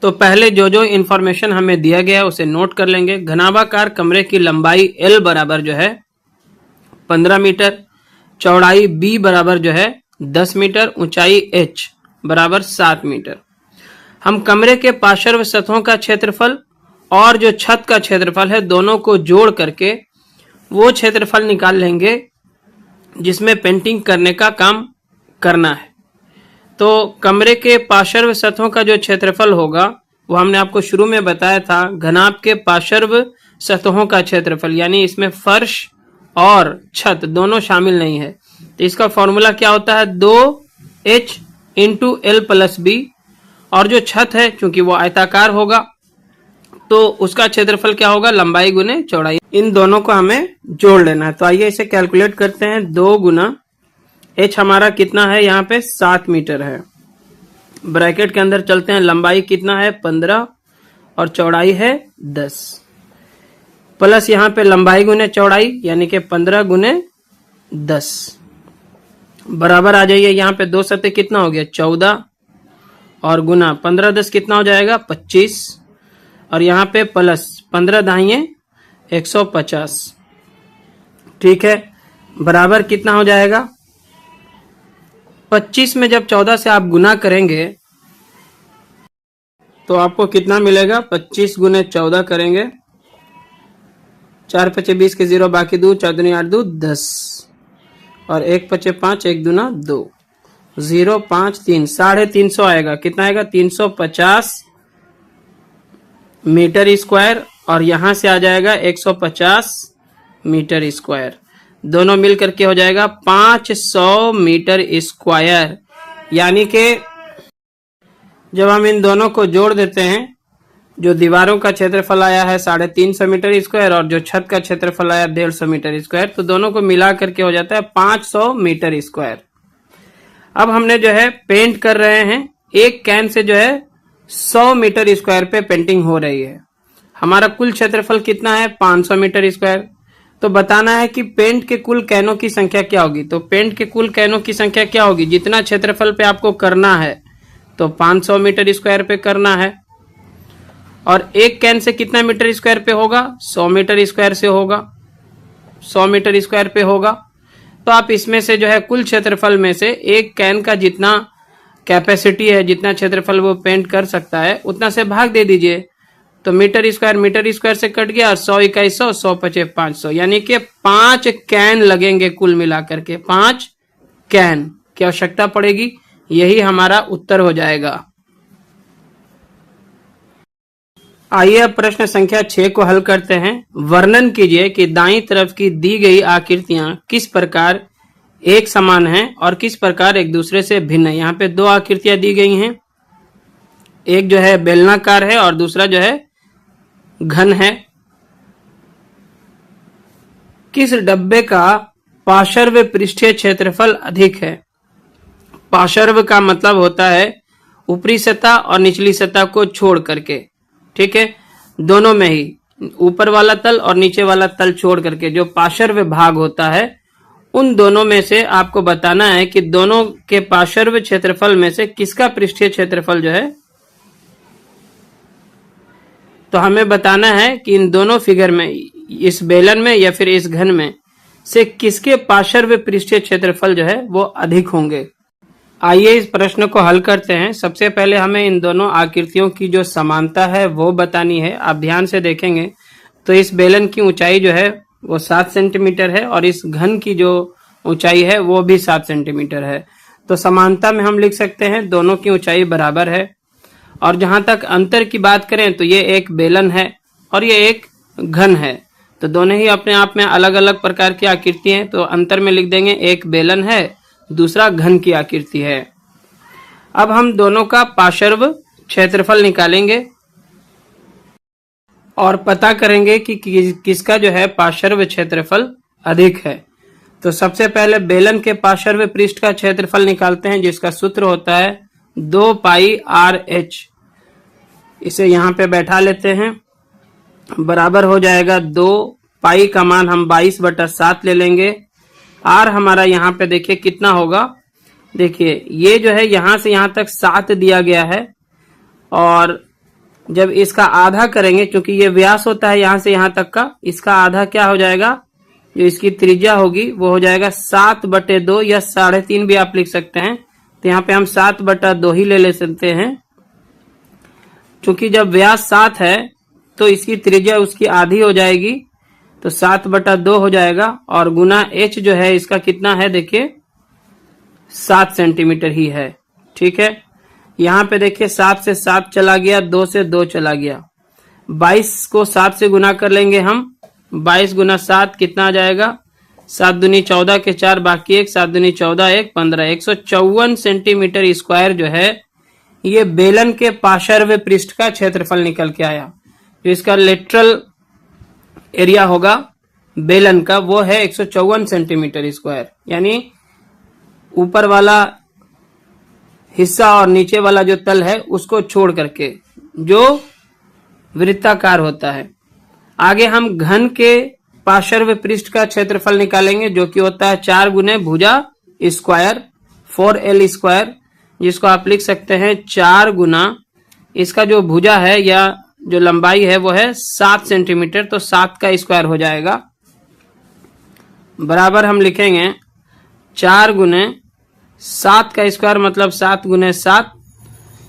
तो पहले जो जो इंफॉर्मेशन हमें दिया गया है उसे नोट कर लेंगे। घनाभाकार कमरे की लंबाई L बराबर जो है 15 मीटर, चौड़ाई B बराबर जो है 10 मीटर, ऊंचाई H बराबर 7 मीटर। हम कमरे के पार्श्व सतहों का क्षेत्रफल और जो छत का क्षेत्रफल है दोनों को जोड़ करके वो क्षेत्रफल निकाल लेंगे जिसमें पेंटिंग करने का काम करना है। तो कमरे के पार्श्व सतहों का जो क्षेत्रफल होगा वो हमने आपको शुरू में बताया था, घनाभ के पार्श्व सतहों का क्षेत्रफल, यानी इसमें फर्श और छत दोनों शामिल नहीं है। तो इसका फॉर्मूला क्या होता है, 2H × L + B, और जो छत है चूंकि वो आयताकार होगा तो उसका क्षेत्रफल क्या होगा, लंबाई गुने चौड़ाई। इन दोनों को हमें जोड़ लेना है। तो आइए इसे कैलकुलेट करते हैं। 2 गुना H हमारा कितना है, यहाँ पे 7 मीटर है, ब्रैकेट के अंदर चलते हैं, लंबाई कितना है 15 और चौड़ाई है 10, प्लस यहाँ पे लंबाई गुने चौड़ाई यानी कि 15 गुने 10 बराबर आ जाइए। यहाँ पे 2 सतह कितना हो गया 14 और गुना 15 10 कितना हो जाएगा 25, और यहाँ पे प्लस 15 दाहिए 150। ठीक है, बराबर कितना हो जाएगा 25 में जब 14 से आप गुना करेंगे तो आपको कितना मिलेगा, 25 गुने 14 करेंगे, 4 5 20 के 0 बाकी 2, 4 दूनी 8 2 10 और 1 5 5 1 दूना 2, 0 5 3, 350 आएगा। कितना आएगा 350 मीटर स्क्वायर, और यहां से आ जाएगा 150 मीटर स्क्वायर, दोनों मिल करके हो जाएगा 500 मीटर स्क्वायर। यानी कि जब हम इन दोनों को जोड़ देते हैं, जो दीवारों का क्षेत्रफल आया है 350 मीटर स्क्वायर और जो छत का क्षेत्रफल आया 150 मीटर स्क्वायर, तो दोनों को मिला करके हो जाता है 500 मीटर स्क्वायर। अब हमने जो है पेंट कर रहे हैं, एक कैन से जो है 100 मीटर स्क्वायर पे पेंटिंग हो रही है। हमारा कुल क्षेत्रफल कितना है? 500 मीटर स्क्वायर। तो बताना है कि पेंट के कुल कैनों की संख्या क्या होगी। तो पेंट के कुल कैनों की संख्या क्या होगी? जितना क्षेत्रफल पे आपको करना है तो 500 मीटर स्क्वायर पे करना है, और एक कैन से कितना मीटर स्क्वायर पे होगा? 100 मीटर स्क्वायर से होगा, 100 मीटर स्क्वायर पे होगा। तो आप इसमें से जो है कुल क्षेत्रफल में से एक कैन का जितना कैपेसिटी है, जितना क्षेत्रफल वो पेंट कर सकता है, उतना से भाग दे दीजिए। तो मीटर स्क्वायर से कट गया, 100 2100, 100 पचे 500, यानी कि 5 कैन लगेंगे कुल मिलाकर के। 5 कैन की आवश्यकता पड़ेगी। यही हमारा उत्तर हो जाएगा। आइए अब प्रश्न संख्या 6 को हल करते हैं। वर्णन कीजिए कि दाईं तरफ की दी गई आकृतियां किस प्रकार एक समान हैं और किस प्रकार एक दूसरे से भिन्न है। यहाँ पे दो आकृतियां दी गई हैं, एक जो है बेलनाकार है और दूसरा जो है घन है। किस डब्बे का पार्श्व पृष्ठीय क्षेत्रफल अधिक है? पार्श्व का मतलब होता है ऊपरी सतह और निचली सतह को छोड़ करके, ठीक है, दोनों में ही ऊपर वाला तल और नीचे वाला तल छोड़ करके जो पार्श्व भाग होता है, उन दोनों में से आपको बताना है कि दोनों के पार्श्व क्षेत्रफल में से किसका पृष्ठीय क्षेत्रफल जो है, तो हमें बताना है कि इन दोनों फिगर में, इस बेलन में या फिर इस घन में से किसके पार्श्व पृष्ठीय क्षेत्रफल जो है वो अधिक होंगे। आइए इस प्रश्न को हल करते हैं। सबसे पहले हमें इन दोनों आकृतियों की जो समानता है वो बतानी है। आप ध्यान से देखेंगे तो इस बेलन की ऊंचाई जो है वो 7 सेंटीमीटर है और इस घन की जो ऊंचाई है वो भी 7 सेंटीमीटर है। तो समानता में हम लिख सकते हैं दोनों की ऊंचाई बराबर है। और जहां तक अंतर की बात करें तो ये एक बेलन है और ये एक घन है, तो दोनों ही अपने आप में अलग अलग प्रकार की आकृति हैं। तो अंतर में लिख देंगे एक बेलन है, दूसरा घन की आकृति है। अब हम दोनों का पार्श्व क्षेत्रफल निकालेंगे और पता करेंगे कि किसका जो है पार्श्व क्षेत्रफल अधिक है। तो सबसे पहले बेलन के पार्श्व पृष्ठ का क्षेत्रफल निकालते हैं, जिसका सूत्र होता है 2 पाई RH। इसे यहाँ पे बैठा लेते हैं, बराबर हो जाएगा 2 पाई का मान हम 22/7 ले लेंगे। R हमारा यहाँ पे देखिए कितना होगा, देखिए ये जो है यहाँ से यहाँ तक 7 दिया गया है, और जब इसका आधा करेंगे, क्योंकि ये व्यास होता है यहाँ से यहाँ तक का, इसका आधा क्या हो जाएगा, जो इसकी त्रिज्या होगी वो हो जाएगा 7/2 या 3.5 भी आप लिख सकते हैं। तो यहाँ पे हम 7/2 ही ले सकते हैं, क्योंकि जब व्यास 7 है तो इसकी त्रिज्या उसकी आधी हो जाएगी, तो 7/2 हो जाएगा। और गुना H जो है इसका कितना है, देखिए 7 सेंटीमीटर ही है, ठीक है। यहाँ पे देखिए 7 से 7 चला गया, 2 से 2 चला गया, 22 को 7 से गुना कर लेंगे हम, 22 गुना 7 कितना आ जाएगा, 7 दूनी 14 के 4 बाकी 1, 7 दूनी 14 1 15, 154 सेंटीमीटर स्क्वायर जो है ये बेलन के पार्श्व पृष्ठ का क्षेत्रफल निकल के आया। जो इसका लेटरल एरिया होगा बेलन का वो है 154 सेंटीमीटर स्क्वायर, यानी ऊपर वाला हिस्सा और नीचे वाला जो तल है उसको छोड़ करके जो वृत्ताकार होता है। आगे हम घन के पार्श्व पृष्ठ का क्षेत्रफल निकालेंगे, जो कि होता है 4 गुने भुजा स्क्वायर 4L स्क्वायर, जिसको आप लिख सकते हैं 4 गुना इसका जो भुजा है या जो लंबाई है वो है 7 सेंटीमीटर, तो 7 का स्क्वायर हो जाएगा, बराबर हम लिखेंगे 4 गुने 7 का स्क्वायर मतलब 7 गुने 7,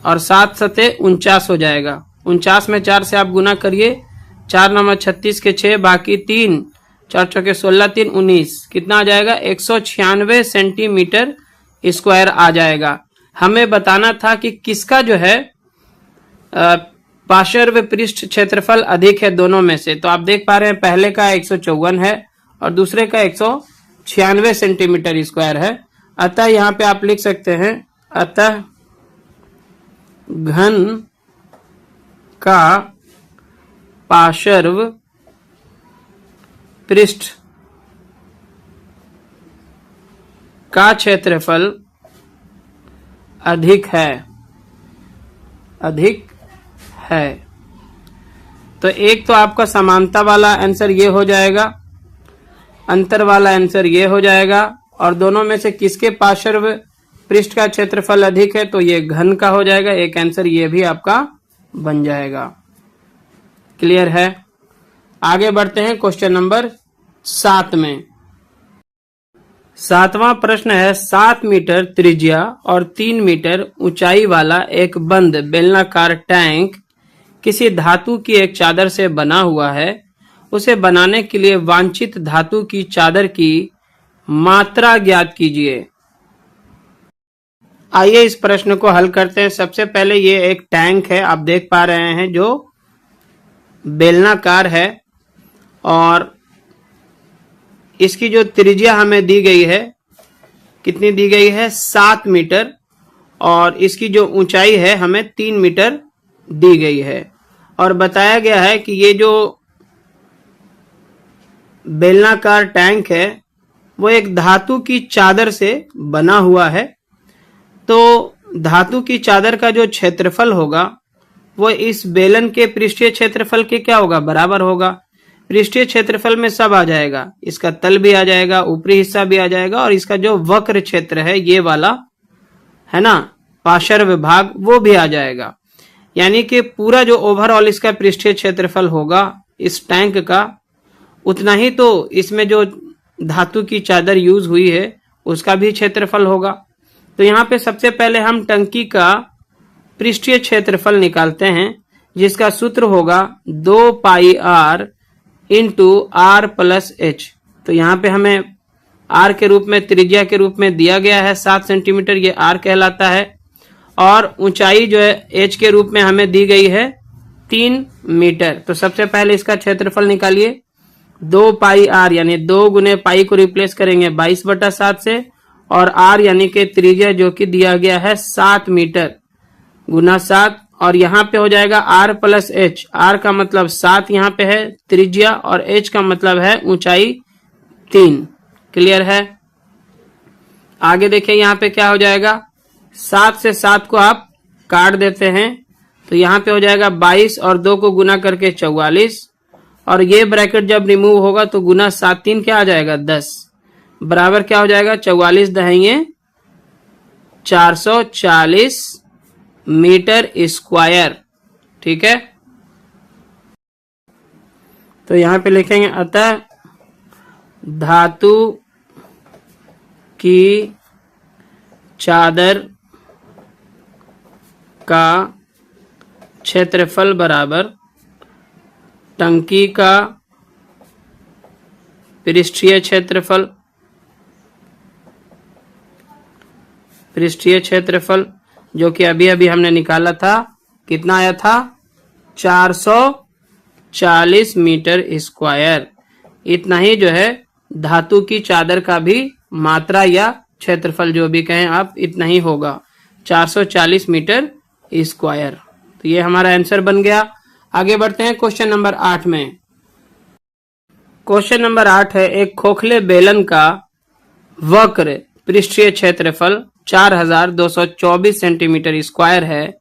और 7 सते 49 हो जाएगा। 49 में 4 से आप गुना करिए, 4 नंबर 36 के 6 बाकी 3, 4 चौके 16 3 19, कितना आ जाएगा 196 सेंटीमीटर स्क्वायर आ जाएगा। हमें बताना था कि किसका जो है पार्श्व पृष्ठ क्षेत्रफल अधिक है दोनों में से। तो आप देख पा रहे हैं पहले का 154 है और दूसरे का 196 सेंटीमीटर स्क्वायर है। अतः यहाँ पे आप लिख सकते हैं, अतः घन का पार्श्व पृष्ठ का क्षेत्रफल अधिक है। तो एक तो आपका समानता वाला आंसर ये हो जाएगा, अंतर वाला आंसर ये हो जाएगा, और दोनों में से किसके पार्श्व पृष्ठ का क्षेत्रफल अधिक है, तो ये घन का हो जाएगा। एक आंसर ये भी आपका बन जाएगा। क्लियर है? आगे बढ़ते हैं क्वेश्चन नंबर 7 में। 7वां प्रश्न है, 7 मीटर त्रिज्या और 3 मीटर ऊंचाई वाला एक बंद बेलनाकार टैंक किसी धातु की एक चादर से बना हुआ है। उसे बनाने के लिए वांछित धातु की चादर की मात्रा ज्ञात कीजिए। आइए इस प्रश्न को हल करते हैं। सबसे पहले ये एक टैंक है, आप देख पा रहे हैं, जो बेलनाकार है, और इसकी जो त्रिज्या हमें दी गई है, कितनी दी गई है? 7 मीटर, और इसकी जो ऊंचाई है हमें 3 मीटर दी गई है। और बताया गया है कि ये जो बेलनाकार टैंक है वो एक धातु की चादर से बना हुआ है। तो धातु की चादर का जो क्षेत्रफल होगा वो इस बेलन के पृष्ठीय क्षेत्रफल के क्या होगा? बराबर होगा। पृष्ठीय क्षेत्रफल में सब आ जाएगा, इसका तल भी आ जाएगा, ऊपरी हिस्सा भी आ जाएगा, और इसका जो वक्र क्षेत्र है ये वाला है ना, पार्श्व भाग, वो भी आ जाएगा। यानी कि पूरा जो ओवरऑल इसका पृष्ठीय क्षेत्रफल होगा इस टैंक का, उतना ही तो इसमें जो धातु की चादर यूज हुई है उसका भी क्षेत्रफल होगा। तो यहाँ पे सबसे पहले हम टंकी का पृष्ठीय क्षेत्रफल निकालते हैं, जिसका सूत्र होगा 2 pi r into r plus h. तो यहाँ पे हमें r के रूप में, त्रिज्या के रूप में दिया गया है 7 सेंटीमीटर, ये r कहलाता है, और ऊंचाई जो है h के रूप में हमें दी गई है 3 मीटर। तो सबसे पहले इसका क्षेत्रफल निकालिए। 2 पाई r यानी 2 गुने पाई को रिप्लेस करेंगे 22/7 से, और r यानी कि त्रिज्या जो कि दिया गया है 7 मीटर गुना 7, और यहाँ पे हो जाएगा r प्लस एच। r का मतलब 7 यहाँ पे है त्रिज्या, और h का मतलब है ऊंचाई 3। क्लियर है? आगे देखिए यहाँ पे क्या हो जाएगा, 7 से 7 को आप काट देते हैं, तो यहाँ पे हो जाएगा 22 और 2 को गुना करके 44, और ये ब्रैकेट जब रिमूव होगा तो गुना 7 3 क्या आ जाएगा? 10, बराबर क्या हो जाएगा? 44 दहेंगे 440 मीटर स्क्वायर। ठीक है, तो यहां पे लिखेंगे, अतः धातु की चादर का क्षेत्रफल बराबर टंकी का पृष्ठीय क्षेत्रफल। पृष्ठीय क्षेत्रफल जो कि अभी अभी हमने निकाला था, कितना आया था? 440 मीटर स्क्वायर। इतना ही जो है धातु की चादर का भी मात्रा या क्षेत्रफल, जो भी कहें आप, इतना ही होगा, 440 मीटर स्क्वायर। तो ये हमारा आंसर बन गया। आगे बढ़ते हैं क्वेश्चन नंबर 8 में। क्वेश्चन नंबर 8 है, एक खोखले बेलन का वक्र पृष्ठीय क्षेत्रफल 4224 सेंटीमीटर स्क्वायर है।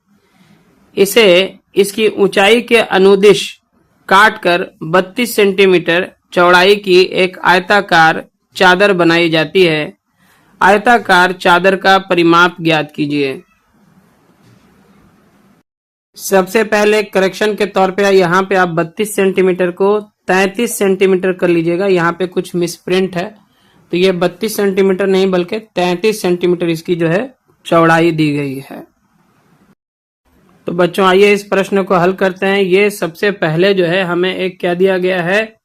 इसे इसकी ऊंचाई के अनुदिश काटकर 32 सेंटीमीटर चौड़ाई की एक आयताकार चादर बनाई जाती है। आयताकार चादर का परिमाप ज्ञात कीजिए। सबसे पहले करेक्शन के तौर पे यहाँ पे आप 32 सेंटीमीटर को 33 सेंटीमीटर कर लीजिएगा। यहाँ पे कुछ मिसप्रिंट है, तो ये 32 सेंटीमीटर नहीं बल्कि 33 सेंटीमीटर इसकी जो है चौड़ाई दी गई है। तो बच्चों आइए इस प्रश्न को हल करते हैं। ये सबसे पहले जो है हमें एक क्या दिया गया है,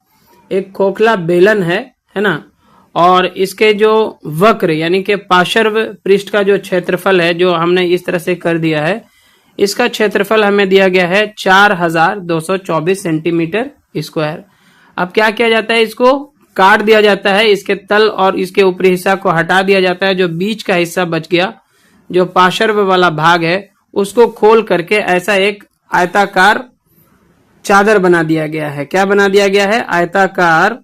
एक खोखला बेलन है ना, और इसके जो वक्र यानी कि पार्श्व पृष्ठ का जो क्षेत्रफल है, जो हमने इस तरह से कर दिया है, इसका क्षेत्रफल हमें दिया गया है 4224 सेंटीमीटर स्क्वायर। अब क्या किया जाता है, इसको काट दिया जाता है, इसके तल और इसके ऊपरी हिस्सा को हटा दिया जाता है। जो बीच का हिस्सा बच गया, जो पार्श्व वाला भाग है, उसको खोल करके ऐसा एक आयताकार चादर बना दिया गया है। क्या बना दिया गया है? आयताकार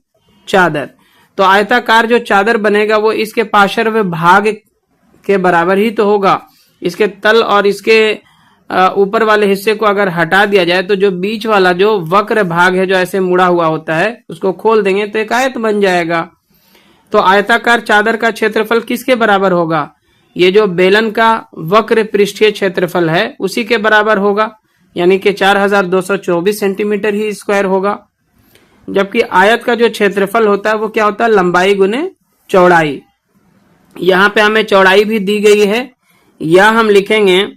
चादर। तो आयताकार जो चादर बनेगा वो इसके पार्श्व भाग के बराबर ही तो होगा। इसके तल और इसके ऊपर वाले हिस्से को अगर हटा दिया जाए तो जो बीच वाला जो वक्र भाग है जो ऐसे मुड़ा हुआ होता है उसको खोल देंगे तो एक आयत बन जाएगा। तो आयताकार चादर का क्षेत्रफल किसके बराबर होगा? ये जो बेलन का वक्र पृष्ठीय क्षेत्रफल है उसी के बराबर होगा, यानी कि 4224 सेंटीमीटर ही स्क्वायर होगा। जबकि आयत का जो क्षेत्रफल होता है वो क्या होता है? लंबाई गुने चौड़ाई। यहाँ पे हमें चौड़ाई भी दी गई है, या हम लिखेंगे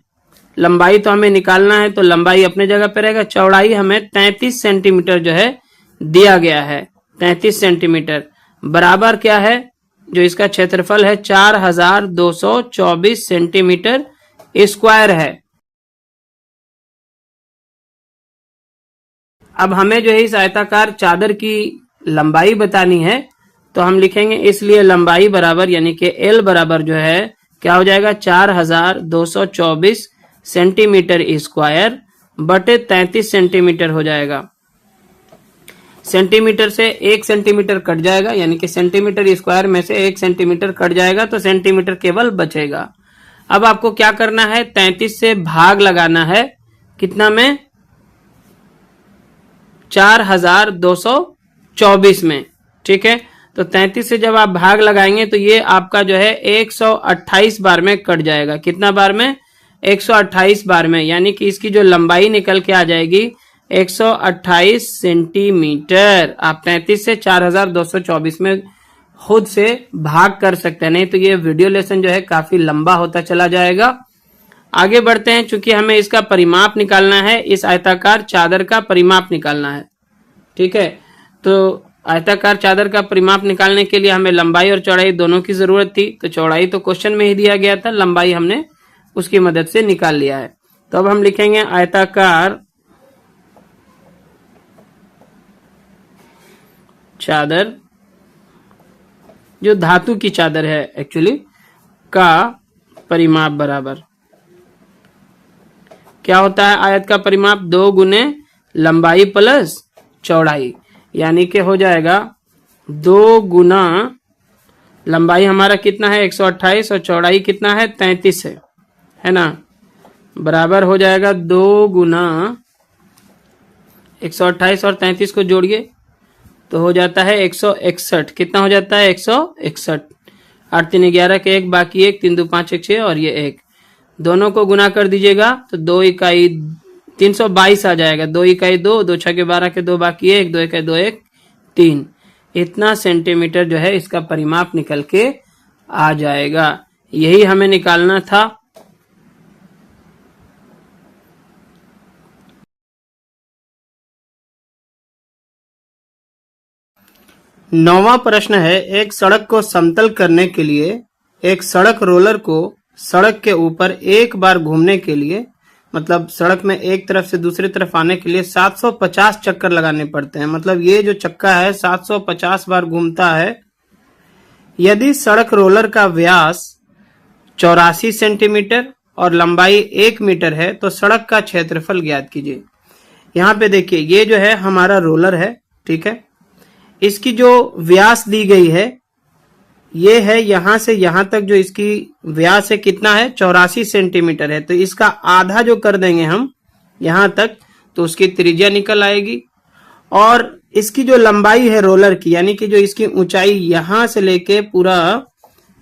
लंबाई तो हमें निकालना है तो लंबाई अपने जगह पे रहेगा, चौड़ाई हमें 33 सेंटीमीटर जो है दिया गया है। 33 सेंटीमीटर बराबर क्या है? जो इसका क्षेत्रफल है 4224 सेंटीमीटर स्क्वायर है। अब हमें जो है इस आयताकार चादर की लंबाई बतानी है तो हम लिखेंगे इसलिए लंबाई बराबर यानी कि L बराबर जो है क्या हो जाएगा? 4224 सेंटीमीटर स्क्वायर बटे 33 सेंटीमीटर हो जाएगा। सेंटीमीटर से 1 सेंटीमीटर कट जाएगा, यानी कि सेंटीमीटर स्क्वायर में से 1 सेंटीमीटर कट जाएगा तो सेंटीमीटर केवल बचेगा। अब आपको क्या करना है? 33 से भाग लगाना है कितना में? 4224 में। ठीक है, तो 33 से जब आप भाग लगाएंगे तो ये आपका जो है 128 बार में कट जाएगा। कितना बार में? 128 बार में, यानी कि इसकी जो लंबाई निकल के आ जाएगी 128 सेंटीमीटर। आप 33 से 4224 में खुद से भाग कर सकते हैं, नहीं तो ये वीडियो लेसन जो है काफी लंबा होता चला जाएगा। आगे बढ़ते हैं, चूंकि हमें इसका परिमाप निकालना है, इस आयताकार चादर का परिमाप निकालना है। ठीक है, तो आयताकार चादर का परिमाप निकालने के लिए हमें लंबाई और चौड़ाई दोनों की जरूरत थी। तो चौड़ाई तो क्वेश्चन में ही दिया गया था, लंबाई हमने उसकी मदद से निकाल लिया है। तो अब हम लिखेंगे आयताकार चादर, जो धातु की चादर है एक्चुअली, का परिमाप बराबर क्या होता है? आयत का परिमाप 2 गुने लंबाई प्लस चौड़ाई, यानी कि हो जाएगा 2 गुना लंबाई हमारा कितना है? 128 और चौड़ाई कितना है? 33 है ना, बराबर हो जाएगा 2 गुना 128 और 33 को जोड़िए तो हो जाता है 161। कितना हो जाता है? 161। 8 3 11 के 1 बाकी 1, 3 2 5 1 6 और ये 1, दोनों को गुना कर दीजिएगा तो 2 इकाई 322 आ जाएगा। 2 इकाई 2, 2 6 के 12 के 2 बाकी 1, 2 इकाई 2 1 3। इतना सेंटीमीटर जो है इसका परिमाप निकल के आ जाएगा। यही हमें निकालना था। नौवां प्रश्न है, एक सड़क को समतल करने के लिए एक सड़क रोलर को सड़क के ऊपर एक बार घूमने के लिए, मतलब सड़क में एक तरफ से दूसरी तरफ आने के लिए 750 चक्कर लगाने पड़ते हैं। मतलब ये जो चक्का है 750 बार घूमता है। यदि सड़क रोलर का व्यास 84 सेंटीमीटर और लंबाई 1 मीटर है तो सड़क का क्षेत्रफल ज्ञात कीजिए। यहाँ पे देखिए, ये जो है हमारा रोलर है। ठीक है, इसकी जो व्यास दी गई है ये है यहां से यहां तक, जो इसकी व्यास है कितना है? 84 सेंटीमीटर है। तो इसका आधा जो कर देंगे हम यहां तक तो उसकी त्रिज्या निकल आएगी। और इसकी जो लंबाई है रोलर की, यानी कि जो इसकी ऊंचाई यहां से लेके पूरा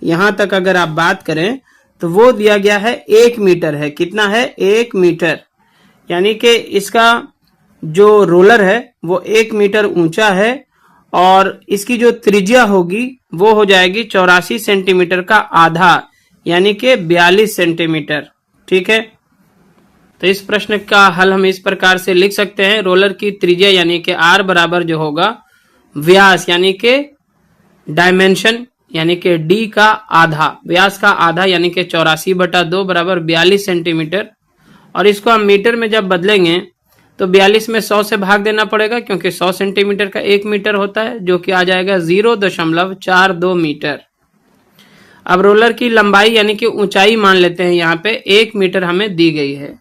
यहां तक अगर आप बात करें तो वो दिया गया है 1 मीटर है। कितना है? 1 मीटर। यानी कि इसका जो रोलर है वो 1 मीटर ऊंचा है और इसकी जो त्रिज्या होगी वो हो जाएगी 84 सेंटीमीटर का आधा, यानी कि 42 सेंटीमीटर। ठीक है, तो इस प्रश्न का हल हम इस प्रकार से लिख सकते हैं। रोलर की त्रिज्या यानी कि R बराबर जो होगा व्यास यानी कि डायमेंशन यानी कि D का आधा, व्यास का आधा यानी कि 84/2 बराबर 42 सेंटीमीटर। और इसको हम मीटर में जब बदलेंगे तो 42 में 100 से भाग देना पड़ेगा, क्योंकि 100 सेंटीमीटर का 1 मीटर होता है, जो कि आ जाएगा 0.42 मीटर। अब रोलर की लंबाई यानी कि ऊंचाई मान लेते हैं, यहाँ पे 1 मीटर हमें दी गई है।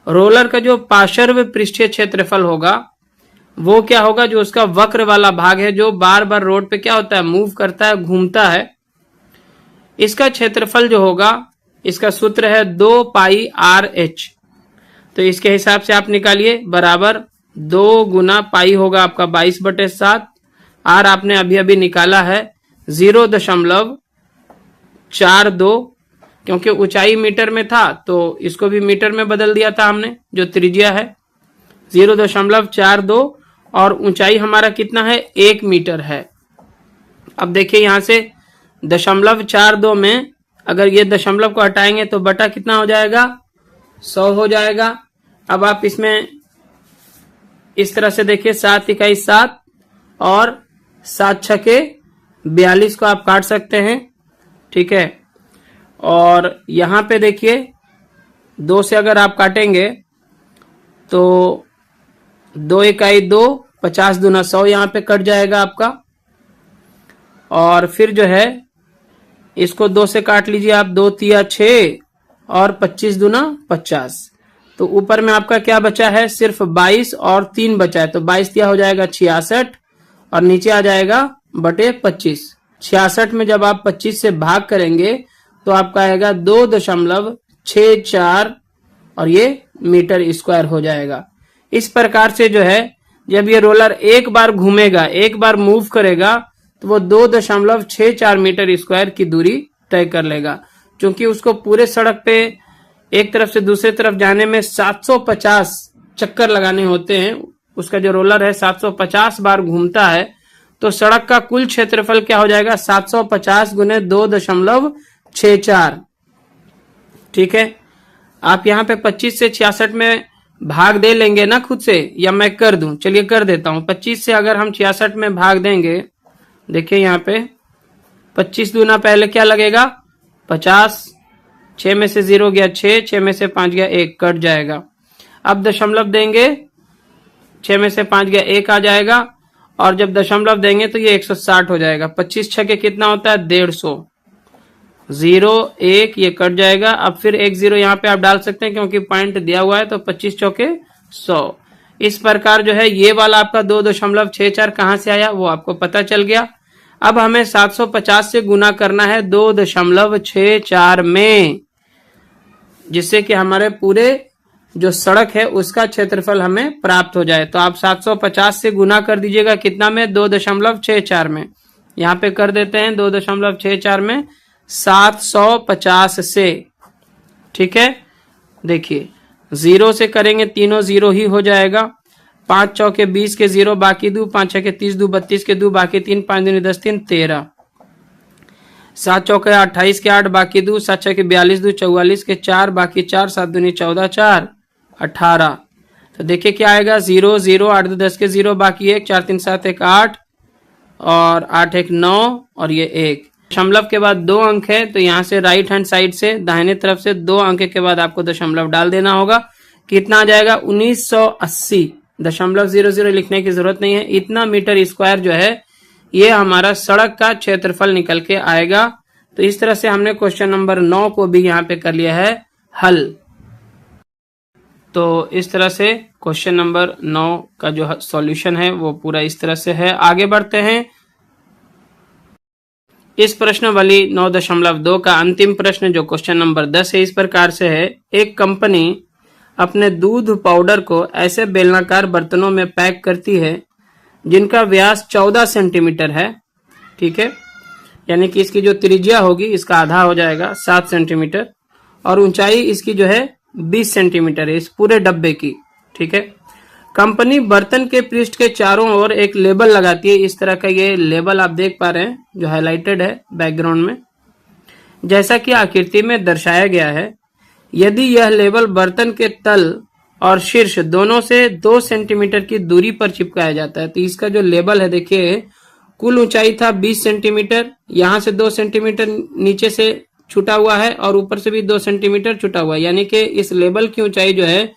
रोलर का जो पार्श्व पृष्ठीय क्षेत्रफल होगा वो क्या होगा, जो उसका वक्र वाला भाग है जो बार बार रोड पे क्या होता है, मूव करता है, घूमता है, इसका क्षेत्रफल जो होगा, इसका सूत्र है 2 पाई आर एच। तो इसके हिसाब से आप निकालिए, बराबर 2 गुना पाई होगा आपका 22/7। आर आपने अभी अभी निकाला है 0.42, क्योंकि ऊंचाई मीटर में था तो इसको भी मीटर में बदल दिया था हमने, जो त्रिज्या है 0.42 और ऊंचाई हमारा कितना है, 1 मीटर है। अब देखिए यहां से 0.42 में अगर ये दशमलव को हटाएंगे तो बटा कितना हो जाएगा, 100 हो जाएगा। अब आप इसमें इस तरह से देखिए, 7 इकाई 7 और 7 छके 42 को आप काट सकते हैं, ठीक है। और यहां पे देखिए 2 से अगर आप काटेंगे तो 2 इकाई 2, 50 दूना 100 यहां पे कट जाएगा आपका। और फिर जो है इसको 2 से काट लीजिए आप, 2 तिया 6 और 25 दूना 50। तो ऊपर में आपका क्या बचा है, सिर्फ 22 और 3 बचा है, तो 22 तिया हो जाएगा 66 और नीचे आ जाएगा बटे 25। 66 में जब आप 25 से भाग करेंगे तो आपका आएगा 2.64 और ये मीटर स्क्वायर हो जाएगा। इस प्रकार से जो है जब ये रोलर एक बार घूमेगा, एक बार मूव करेगा, तो वो 2.64 मीटर स्क्वायर की दूरी तय कर लेगा। क्योंकि उसको पूरे सड़क पे एक तरफ से दूसरे तरफ जाने में 750 चक्कर लगाने होते हैं, उसका जो रोलर है 750 बार घूमता है, तो सड़क का कुल क्षेत्रफल क्या हो जाएगा, 750 गुने 2.64। ठीक है। आप यहाँ पे 25 से 66 में भाग दे लेंगे ना खुद से, या मैं कर दूं, चलिए कर देता हूं। 25 से अगर हम 66 में भाग देंगे, देखिए यहाँ पे 25 दूना पहले क्या लगेगा, 50, 6 में से 0 गया 6, 6 में से 5 गया 1, कट जाएगा। अब दशमलव देंगे, 6 में से 5 गया 1 आ जाएगा, और जब दशमलव देंगे तो ये 160 हो जाएगा। 25 छके कितना होता है, 150, 0 1 ये कट जाएगा। अब फिर 1 0 यहाँ पे आप डाल सकते हैं क्योंकि पॉइंट दिया हुआ है, तो 25 चौके 100। इस प्रकार जो है ये वाला आपका 2.64 कहां से आया वो आपको पता चल गया। अब हमें 750 से गुना करना है 2.64 में, जिससे कि हमारे पूरे जो सड़क है उसका क्षेत्रफल हमें प्राप्त हो जाए। तो आप 750 से गुना कर दीजिएगा, कितना में, 2.64 में। यहाँ पे कर देते हैं 2.64 में 750 से, ठीक है। देखिए 0 से करेंगे, तीनों 0 ही हो जाएगा। 5 चौके 20 के 0 बाकी 2, 5 छके 30 2 32 के 2 बाकी 3, 5 दूनी 10 3 13, 7 चौके 28 के 8 बाकी 2, 7 छके 42 2 44 के 4 बाकी 4, 7 दूनी 14 4 18। तो देखिए क्या आएगा, 0 0 8 2 10 के 0 बाकी 1, 4 3 7 1 8 और 8 1 9 और ये 1। दशमलव के बाद 2 अंक है, तो यहाँ से राइट हैंड साइड से दाहिने तरफ से 2 अंक के बाद आपको दशमलव डाल देना होगा। कितना आ जाएगा, 1980। दशमलव 00 लिखने की जरूरत नहीं है। इतना मीटर स्क्वायर जो है ये हमारा सड़क का क्षेत्रफल निकल के आएगा। तो इस तरह से हमने क्वेश्चन नंबर 9 को भी यहाँ पे कर लिया है हल। तो इस तरह से क्वेश्चन नंबर 9 का जो सॉल्यूशन है वो पूरा इस तरह से है। आगे बढ़ते हैं। इस प्रश्न वाली 9.2 का अंतिम प्रश्न जो क्वेश्चन नंबर 10 है, इस प्रकार से है। एक कंपनी अपने दूध पाउडर को ऐसे बेलनाकार बर्तनों में पैक करती है जिनका व्यास 14 सेंटीमीटर है, ठीक है। यानी कि इसकी जो त्रिज्या होगी इसका आधा हो जाएगा 7 सेंटीमीटर, और ऊंचाई इसकी जो है 20 सेंटीमीटर है इस पूरे डब्बे की, ठीक है। कंपनी बर्तन के पृष्ठ के चारों ओर एक लेबल लगाती है। इस तरह का ये लेबल आप देख पा रहे हैं जो हाईलाइटेड है बैकग्राउंड में, जैसा कि आकृति में दर्शाया गया है। यदि यह लेबल बर्तन के तल और शीर्ष दोनों से 2 सेंटीमीटर की दूरी पर चिपकाया जाता है, तो इसका जो लेबल है देखिए, कुल ऊंचाई था 20 सेंटीमीटर, यहाँ से 2 सेंटीमीटर नीचे से छुटा हुआ है और ऊपर से भी 2 सेंटीमीटर छुटा हुआ है। यानी कि इस लेबल की ऊंचाई जो है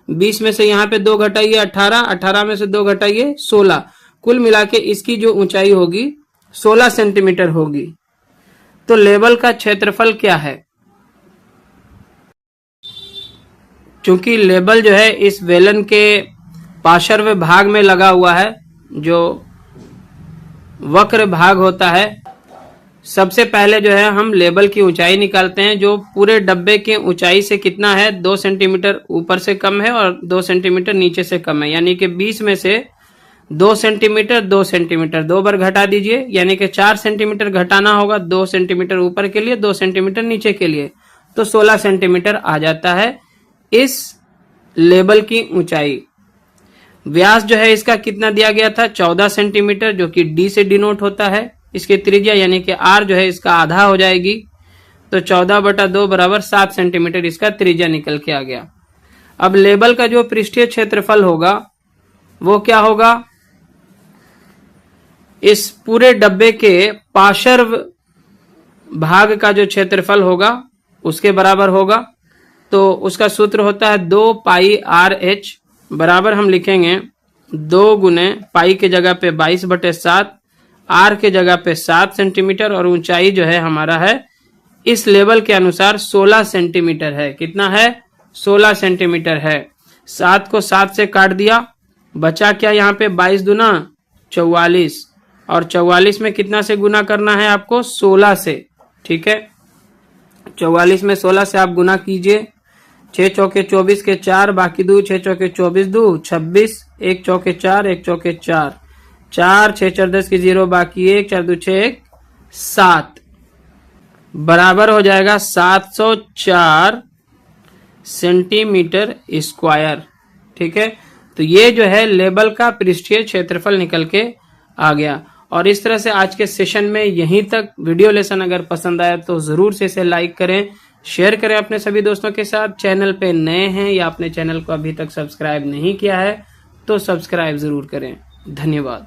20 में से यहाँ पे 2 घटाइए 18, 18 में से 2 घटाइए 16, कुल मिला के इसकी जो ऊंचाई होगी 16 सेंटीमीटर होगी। तो लेबल का क्षेत्रफल क्या है? चूंकि लेबल जो है इस बेलन के पार्श्व भाग में लगा हुआ है, जो वक्र भाग होता है, सबसे पहले जो है हम लेबल की ऊंचाई निकालते हैं, जो पूरे डब्बे की ऊंचाई से कितना है, 2 सेंटीमीटर ऊपर से कम है और 2 सेंटीमीटर नीचे से कम है, यानी कि 20 में से 2 सेंटीमीटर 2 सेंटीमीटर 2 बार घटा दीजिए, यानी कि 4 सेंटीमीटर घटाना होगा, 2 सेंटीमीटर ऊपर के लिए, 2 सेंटीमीटर नीचे के लिए, तो 16 सेंटीमीटर आ जाता है इस लेबल की ऊंचाई। व्यास जो है इसका कितना दिया गया था, 14 सेंटीमीटर, जो कि डी से डिनोट होता है। इसकी त्रिज्या यानी कि आर जो है इसका आधा हो जाएगी, तो 14/2 बराबर 7 सेंटीमीटर इसका त्रिज्या निकल के आ गया। अब लेबल का जो पृष्ठीय क्षेत्रफल होगा वो क्या होगा, इस पूरे डब्बे के पार्श्व भाग का जो क्षेत्रफल होगा उसके बराबर होगा। तो उसका सूत्र होता है 2 पाई आर एच बराबर हम लिखेंगे 2 गुने पाई के जगह पे 22/7, आर के जगह पे 7 सेंटीमीटर, और ऊंचाई जो है हमारा है इस लेवल के अनुसार 16 सेंटीमीटर है। कितना है, 16 सेंटीमीटर है। 7 को 7 से काट दिया, बचा क्या यहाँ पे, 22 दूना 44, और 44 में कितना से गुना करना है आपको, 16 से। ठीक है, 44 में 16 से आप गुना कीजिए, 6 चौके 24 के 4, बाकी 2, 6 चौके 24 2 26, 1 चौके 4, 1 चौके 4, 4 6 4 10 की 0, बाकी 1 4 2 6 1 7, बराबर हो जाएगा 704 सेंटीमीटर स्क्वायर। ठीक है, तो ये जो है लेबल का पृष्ठीय क्षेत्रफल निकल के आ गया। और इस तरह से आज के सेशन में यहीं तक। वीडियो लेसन अगर पसंद आया तो जरूर से इसे लाइक करें, शेयर करें अपने सभी दोस्तों के साथ। चैनल पे नए हैं या अपने चैनल को अभी तक सब्सक्राइब नहीं किया है तो सब्सक्राइब जरूर करें। धन्यवाद।